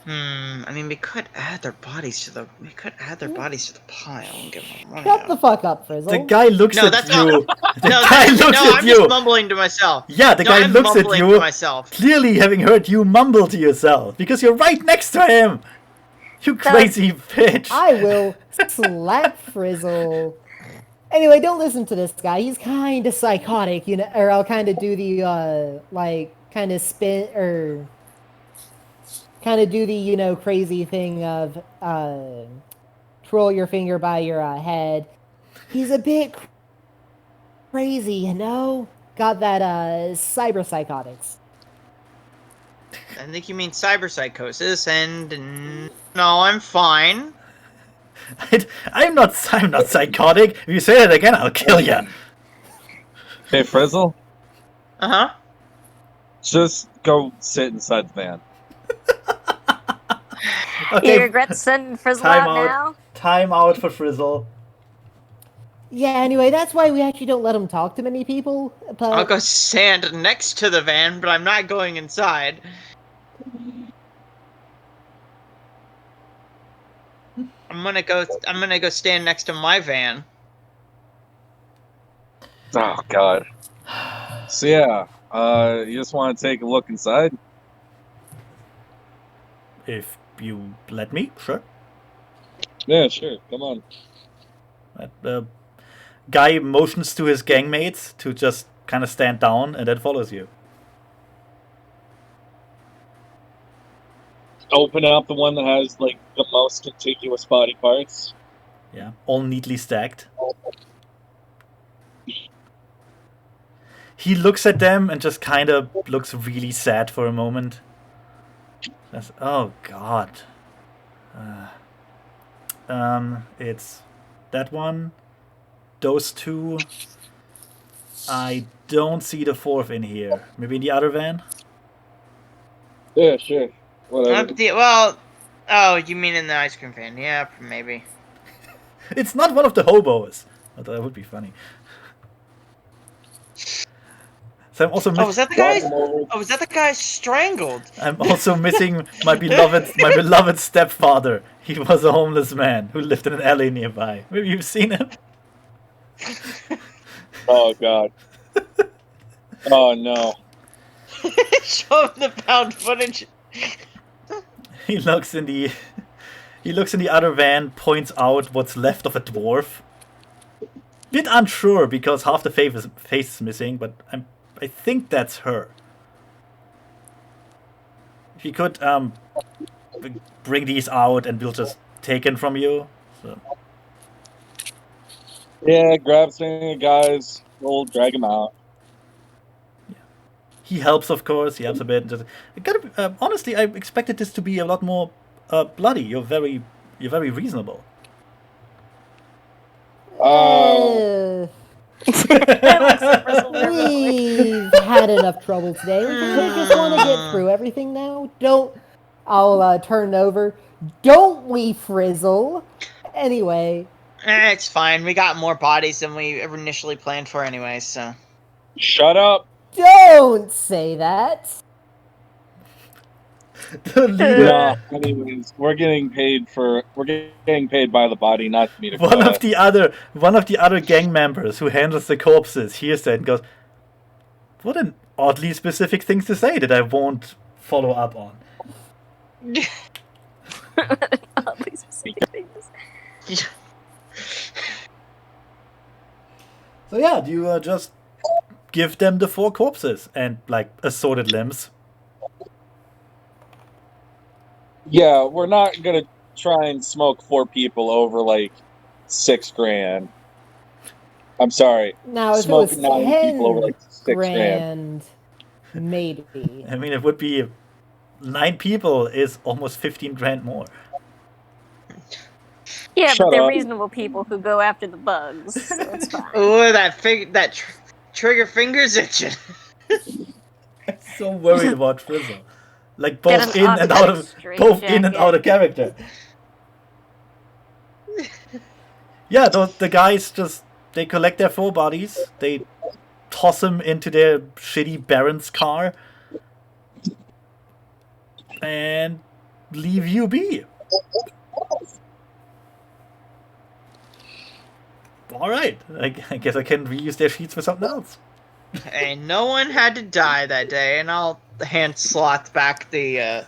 I mean, we could add their bodies to the. We could add their bodies to the pile and give them a Shut rundown. the fuck up, Frizzle. The guy looks No, at that's you. The No, guy looks no, at I'm you. just mumbling to myself. Yeah, the No, guy I'm looks at mumbling you, to myself. clearly having heard you mumble to yourself, because you're right next to him! You crazy bitch! I will slap Frizzle. Anyway, don't listen to this guy. He's kind of psychotic, you know. Or I'll kind of do the like kind of spin or kind of do the crazy thing of twirl your finger by your head. He's a bit crazy, you know. Got that cyber psychotics. I think you mean cyberpsychosis, and no, I'm fine. I'm not psychotic. If you say that again, I'll kill you. Hey, Frizzle, Uh huh. just go sit inside the van. You Okay, regret sending Frizzle time out out. now? Time out for Frizzle. Yeah. Anyway, that's why we actually don't let him talk to many people. But I'll go stand next to the van, but I'm not going inside. I'm gonna go stand next to my van. Oh God. So yeah, you just want to take a look inside? If you let me, sure. Yeah, sure. Come on. The guy motions to his gangmates to just kind of stand down and then follows you. Open up the one that has like the most contiguous body parts. Yeah, all neatly stacked. He looks at them and just kind of looks really sad for a moment. Says, "Oh God." It's that one, those 2. I don't see the 4th in here. Maybe in the other van. Yeah, sure. Whatever. Well, oh, you mean in the ice cream van? Yeah, maybe. It's not one of the hobos. Although that would be funny. So I'm also Oh, was that the guy? Welcome. Oh, was that the guy strangled? I'm also missing my beloved stepfather. He was a homeless man who lived in an alley nearby. Maybe you've seen him. Oh God. Oh no. Show him the found footage. He looks in the other van, points out what's left of a dwarf. Bit unsure because half the face is missing, but I think that's her. If you could bring these out and we'll just take them from you. So. Yeah, grab some of the guys. We'll drag him out. He helps, of course. He helps a bit. Just, honestly, I expected this to be a lot more bloody. You're very reasonable. We've had enough trouble today. We just want to get through everything now. I'll turn over. Don't we, Frizzle? Anyway. It's fine. We got more bodies than we initially planned for anyway, so. Shut up. Don't say that. The leader, No, anyways, we're getting paid by the body, not me to one of quest. the other gang members who handles the corpses hears that and goes, "What an oddly specific thing to say that I won't follow up on." Oddly specific things. So yeah, you just give them the 4 corpses and like assorted limbs. Yeah, we're not gonna try and smoke 4 people over like $6,000. I'm sorry, Now, if it smoke was 9 people over 10 like $6,000. grand, maybe. I mean, it would be 9 people is almost 15 grand more. Yeah, Shut but they're up. reasonable people who go after the bugs, so it's fine. Oh, that trigger fingers itching. I'm so worried about Frizzle. Like Get both an in and out of straight character. Yeah, the guys just they collect their 4 bodies, they toss them into their shitty Baron's car, and leave you be. All right, I guess I can reuse their sheets for something else. And no one had to die that day, and I'll hand Sloth back the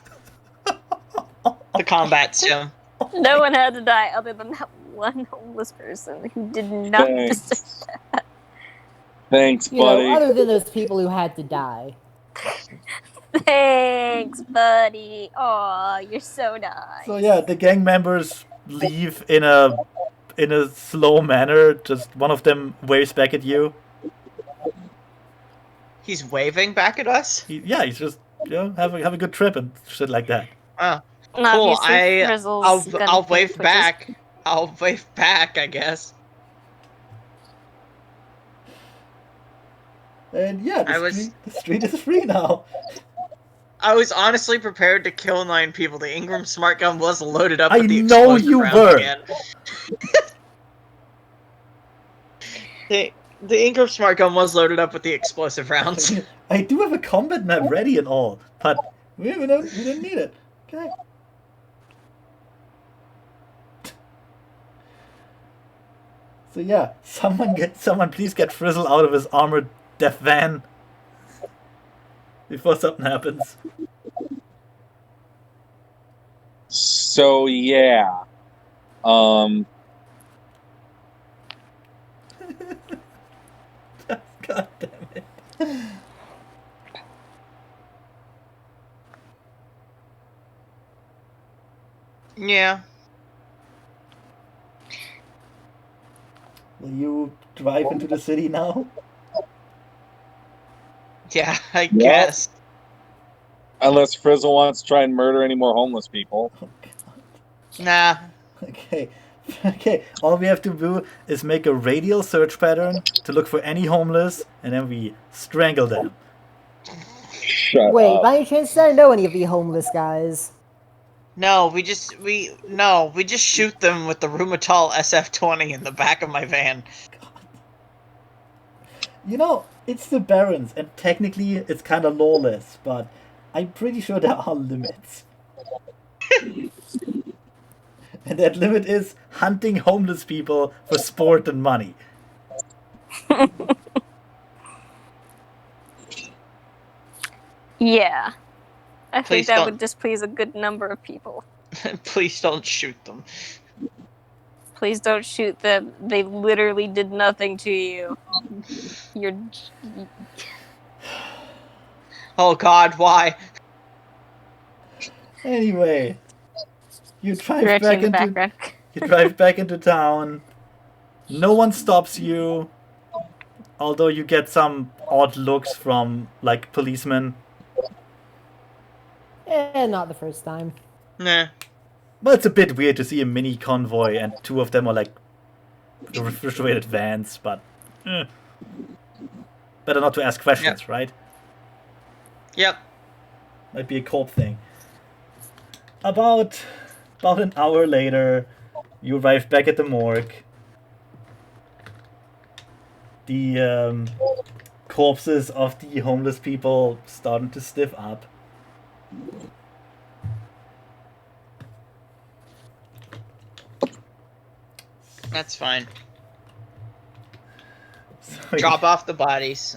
combat sim. No one had to die other than that one homeless person who did not Thanks. deserve that. Thanks, You buddy. know, other than those people who had to die. Thanks, buddy. Aw, you're so nice. So yeah, the gang members leave in a slow manner. Just one of them waves back at you. He's waving back at us? He's just have a good trip and shit like that. Oh, And cool. obviously, Frizzle's gonna I'll take wave pictures. back. I'll wave back, I guess. And yeah, the street is free now. I was honestly prepared to kill 9 people. The Ingram smart gun was loaded up I with the know explosive you rounds were. again. The Ingram smart gun was loaded up with the explosive rounds. I do have a combat map ready and all, but we didn't need it. Okay. So yeah, someone please get Frizzle out of his armored death van before something happens. So yeah. God damn it. Yeah. Will you drive into the city now? Yeah, I guess. Unless Frizzle wants to try and murder any more homeless people. Oh, God. Nah. Okay. Okay, all we have to do is make a radial search pattern to look for any homeless, and then we strangle them. Shut Wait, up. by any chance, did I know any of the homeless guys? No, we just shoot them with the Rumatol SF-20 in the back of my van. You know, it's the Barons, and technically it's kind of lawless, but I'm pretty sure there are limits. And that limit is hunting homeless people for sport and money. Yeah. I Please think that don't. would displease a good number of people. Please don't shoot them. Please don't shoot them. They literally did nothing to you. You're... Oh God, why? Anyway, you drive Roachie back in the into background. you drive back into town. No one stops you, although you get some odd looks from like policemen. Not the first time. Nah. But it's a bit weird to see a mini convoy and 2 of them are like refrigerated vans, but better not to ask questions, right? Yep. Might be a corp thing. About an hour later, you arrive back at the morgue. The corpses of the homeless people starting to stiff up. That's fine. So Drop off the bodies.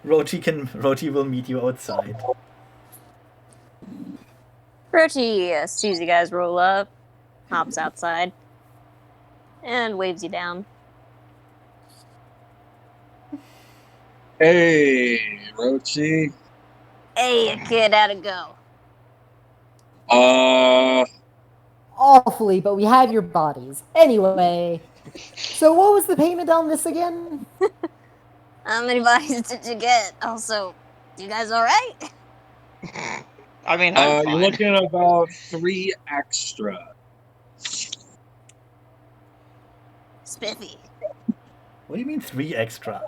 Roachie will meet you outside. Roachie sees you guys roll up, hops outside, and waves you down. Hey, Roachie. Hey, kid, how'd it go? Awfully, but we have your bodies. Anyway, so what was the payment on this again? How many bodies did you get? Also, you guys alright? I mean, I'm You're fine. looking at about 3 extra. Spiffy. What do you mean 3 extra?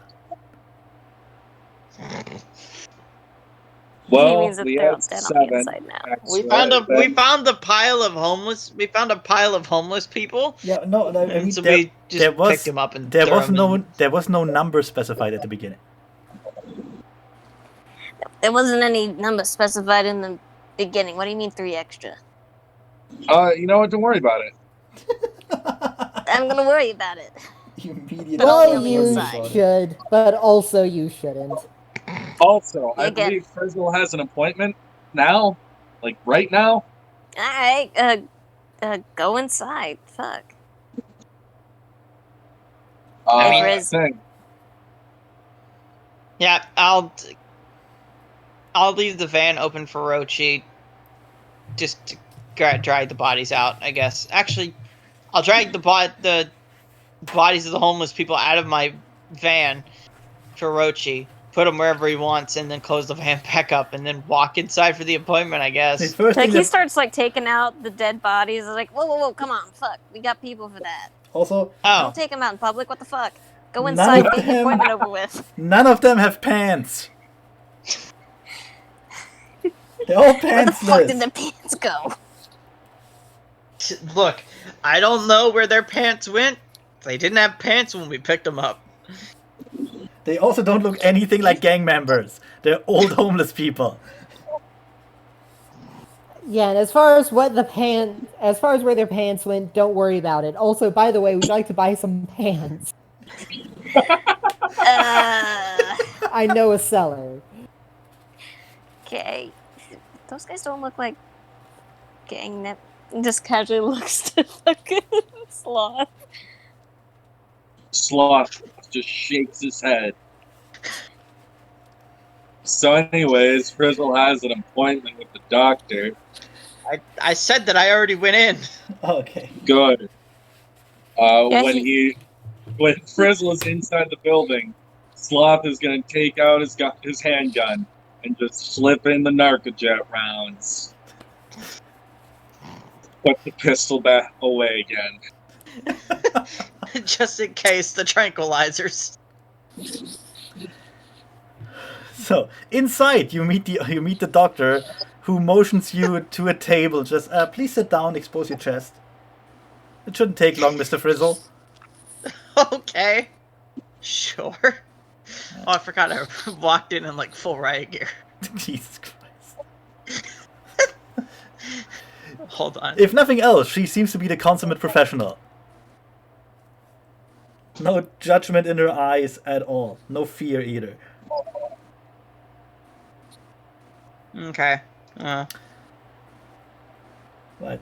Well, means that we they're had all dead on the 7 inside now. extra. We found then- a pile of homeless. We found a pile of homeless people. Yeah, no, I And mean so there, we just there was picked them up and there threw was them no in. there was no number specified at the beginning. There wasn't any number specified in the beginning. What do you mean 3 extra? You know what? Don't worry about it. I'm gonna worry about it. You immediately But only Well, on the you inside. should, but also you shouldn't. Also, I Again. believe Frizzle has an appointment now. Like, right now. Alright, go inside. Fuck. Hey, Frizz. Thing. Yeah, I'll leave the van open for Roachie, just to drag the bodies out. I guess. Actually, I'll drag the bodies of the homeless people out of my van for Roachie. Put him wherever he wants, and then close the van back up, and then walk inside for the appointment. I The guess. first Like thing he that, starts like taking out the dead bodies. Like, whoa, come on, fuck. We got people for that. also Oh, Don't take them out in public. What the fuck? Go None inside, of get the them- appointment over with. none of them have pants. They're all Where the fuck did pantsless. the pants go? look, I don't know where their pants went. They didn't have pants when we picked them up. They also don't look anything like gang members. They're old homeless people. Yeah, and as far as where their pants went, don't worry about it. Also, by the way, we'd like to buy some pants. I know a seller. Okay. Those guys don't look like gang that just casually looks to fucking Sloth. Sloth just shakes his head. So, anyways, Frizzle has an appointment with the doctor. I said that I already went in. Okay. Good. Yeah, When Frizzle is inside the building, Sloth is going to take out his handgun and just slip in the narcojet rounds. Put the pistol back away again. Just in case the tranquilizers. So inside, you meet the doctor, who motions you to a table. Just please sit down, expose your chest. It shouldn't take long, Mr. Frizzle. Okay. Sure. Oh, I forgot I walked in like full riot gear. Jesus Christ. Hold on. If nothing else, she seems to be the consummate professional. No judgment in her eyes at all. No fear either. Okay. Right.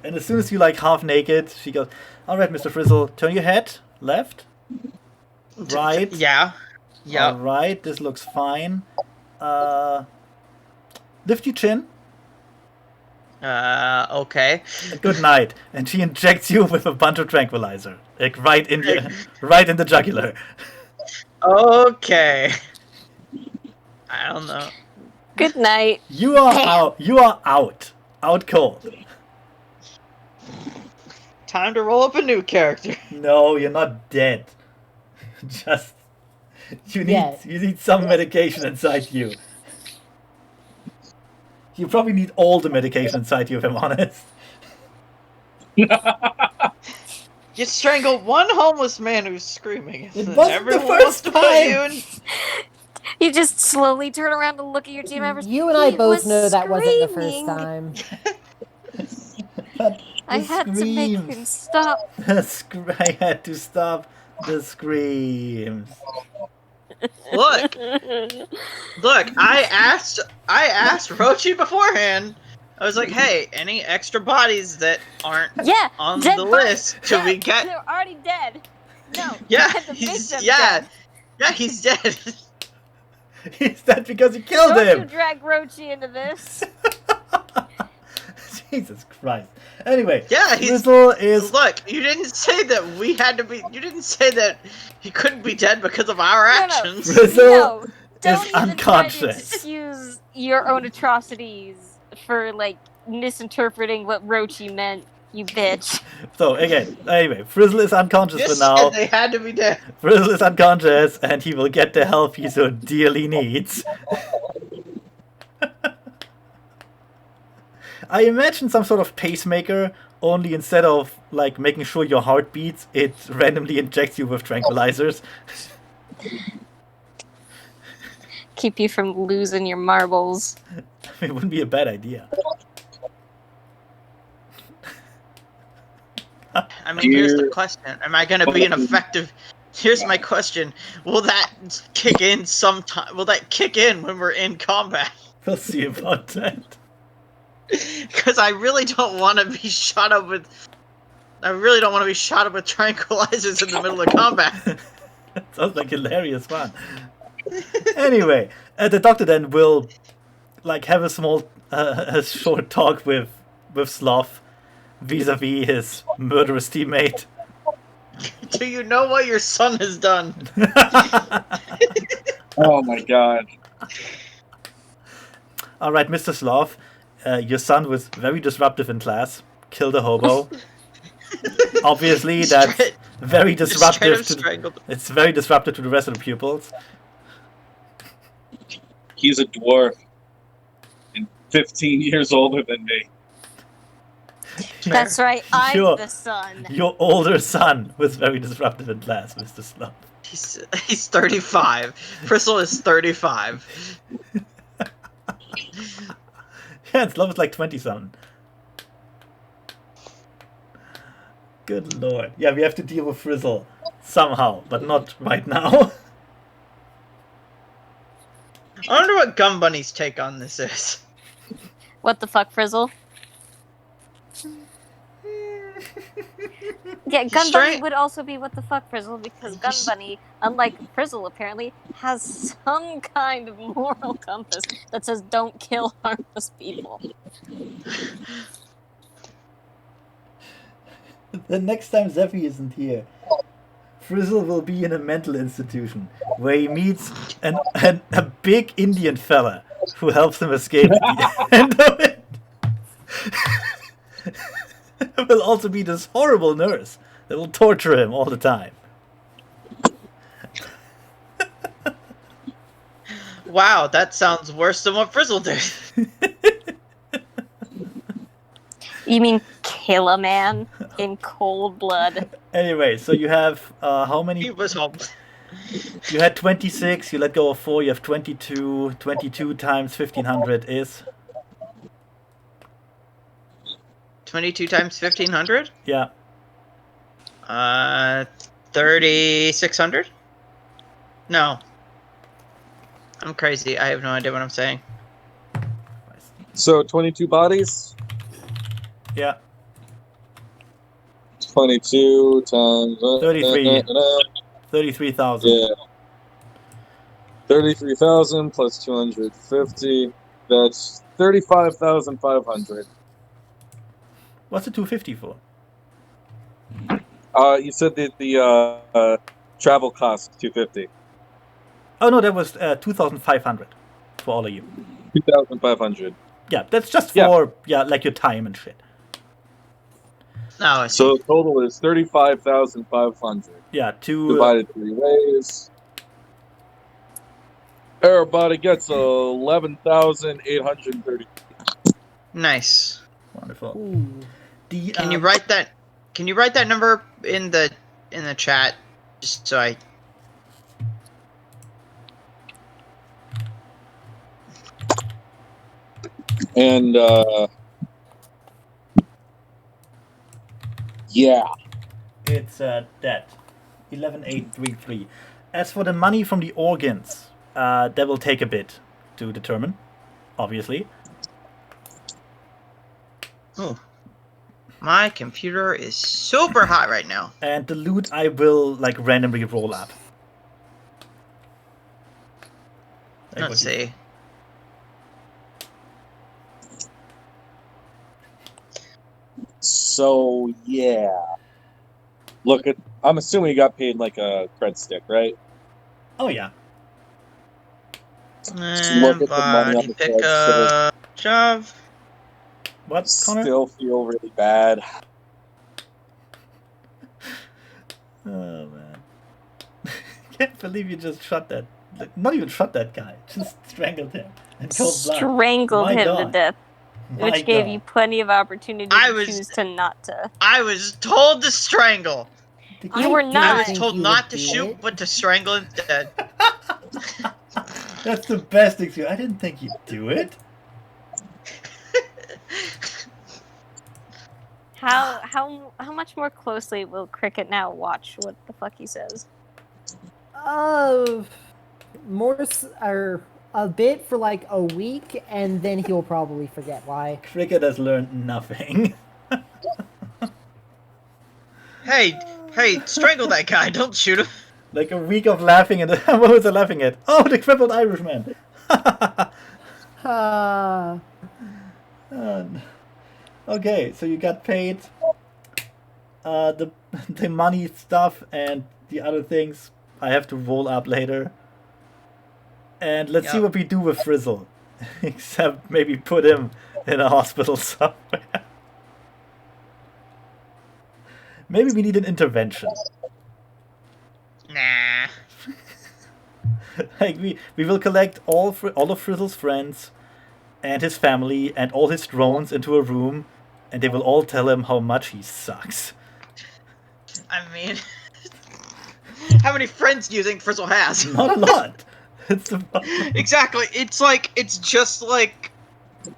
And as soon as you like half naked, she goes, "All right, Mr. Frizzle, turn your head left, right. Yeah. All right, this looks fine. Lift your chin. Okay. Good night." And she injects you with a bunch of tranquilizer, like right in the jugular. Okay. I don't know. Good night. You are out. You are out. Out cold. Time to roll up a new character. No, you're not dead. Just you need some medication inside you. You probably need all the medication inside you, if I'm honest. You strangled one homeless man who's screaming. It wasn't the Everyone first wants to put time. you in. You just slowly turn around and look at your team members. You and I He both was know that wasn't the first screaming. time. I had to make him screams. stop. I had to stop the screams. Look, I asked Roachie beforehand. I was like, "Hey, any extra bodies that aren't Yeah, on dead the bodies. list till Yeah, we get?" they're already dead. No, Yeah, I had to make he's them yeah, dead. yeah, he's dead. He's dead because you killed Don't you him. drag Roachie into this. Jesus Christ. Anyway, Yeah, he's. Frizzle is Look, you didn't say that we had to be. You didn't say that he couldn't be dead because of our No, no. actions. Frizzle No, don't is even try to unconscious. excuse your own atrocities for, like, misinterpreting what Roachie meant, you bitch. So again, anyway, Frizzle is unconscious You for said now. they had to be dead. Frizzle is unconscious, and he will get the help he so dearly needs. I imagine some sort of pacemaker, only instead of like making sure your heart beats, it randomly injects you with tranquilizers. Keep you from losing your marbles. It wouldn't be a bad idea. I mean, here's the question: am I going to be an effective? Here's my question: will that kick in sometime? Will that kick in when we're in combat? We'll see about that. Because I really don't want to be shot up with. I really don't want to be shot up with tranquilizers in the middle of combat. Sounds like hilarious fun. Anyway, the doctor then will like have a small, a short talk with Sloth vis-a-vis his murderous teammate. Do you know what your son has done? Oh my god. All right, Mr. Sloth, your son was very disruptive in class. Killed a hobo. Obviously, that's Straight- very just straight disruptive. up strangled. It's very disruptive to the rest of the pupils. He's a dwarf. And 15 years older than me. That's right, I'm Sure. the son. Your older son was very disruptive in class, Mr. Sloth. He's 35. Frizzle is 35. Yeah, Sloth is like 20-something. Good lord. Yeah, we have to deal with Frizzle somehow, but not right now. I wonder what Gum Bunny's take on this is. What the fuck, Frizzle? Yeah, Gun Bunny straight- would also be what the fuck, Frizzle, because Gun Bunny, unlike Frizzle apparently, has some kind of moral compass that says don't kill harmless people. The next time Zephy isn't here, Frizzle will be in a mental institution where he meets a big Indian fella who helps him escape at the end of it. There will also be this horrible nurse that will torture him all the time. Wow, that sounds worse than what Frizzle did. You mean kill a man in cold blood? Anyway, so you have how many? He was home. You had 26, you let go of 4, you have 22. 22 times 1500 is? 22 times 1500? Yeah. 3600? No. I'm crazy. I have no idea what I'm saying. So 22 bodies? Yeah. 22 times 33. 33,000. Yeah. 33,000 plus 250. That's 35,500. What's the 250 for? You said that the travel cost 250. Oh no, that was 2,500 for all of you. 2,500. Yeah, that's just for like your time and shit. No, So total is 35,500. Yeah, Divided 3 ways. Everybody gets 11,830. nice. wonderful. Ooh. The Can you write that? Can you write that number in the chat, just so I? And Yeah. It's that 11833. As for the money from the organs, that will take a bit to determine, obviously. Oh. My computer is super hot right now. And the loot I will like randomly roll up. Like Let's what you- see. So yeah. Look at. I'm assuming you got paid like a cred stick, right? Oh yeah. Look at the money on Body the cred stick. pickup. Job. What, Connor? Still feel really bad. Oh man. Can't believe you just shot that. Like, not even shot that guy. Just strangled him. In cold blood. Strangled My him to God. death, My which gave God. you plenty of opportunity I to was- choose to not to. I was told to strangle. You were didn't not. I was think told you not would to do shoot, it. but to strangle instead. That's the best excuse. I didn't think you'd do it. How much more closely will Cricket now watch what the fuck he says? Or a bit for like a week, and then he'll probably forget why. Cricket has learned nothing. Hey, strangle that guy! Don't shoot him. Like a week of laughing and what was I laughing at? Oh, the crippled Irishman. Uh, Okay, so you got paid. The money stuff and the other things I have to roll up later. And let's see Yep. what we do with Frizzle. Except maybe put him in a hospital somewhere. Maybe we need an intervention. Nah. Like we will collect all of Frizzle's friends and his family and all his drones into a room, and they will all tell him how much he sucks. I mean, how many friends do you think Frizzle has? Not a lot. It's about... Exactly. It's just like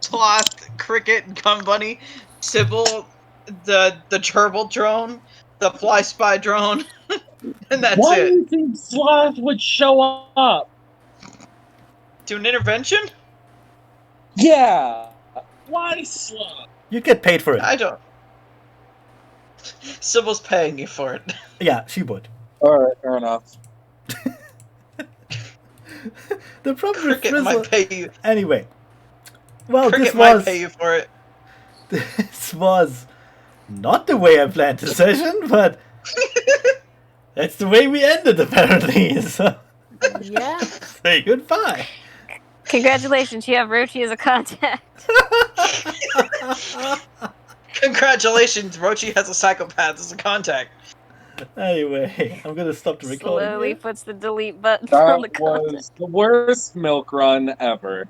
Sloth, Cricket, and Gun Bunny, Sybil, the gerbil drone, the fly spy drone, and that's Why do it. you think Sloth would show up? Do an intervention? Yeah. Why Sloth? You get paid for it. I don't. Sybil's paying you for it. Yeah, she would. Alright, fair enough. The problem with Cricket Frizzle... might pay you. Anyway. Well, Cricket might pay you for it. This was not the way I planned the session, but that's the way we ended, apparently. So, yeah. say goodbye. Congratulations, you have Roachie as a contact. Congratulations, Roachie has a psychopath as a contact. Anyway, I'm gonna stop the recording. Slowly here. puts the delete button on the That contact. was the worst milk run ever.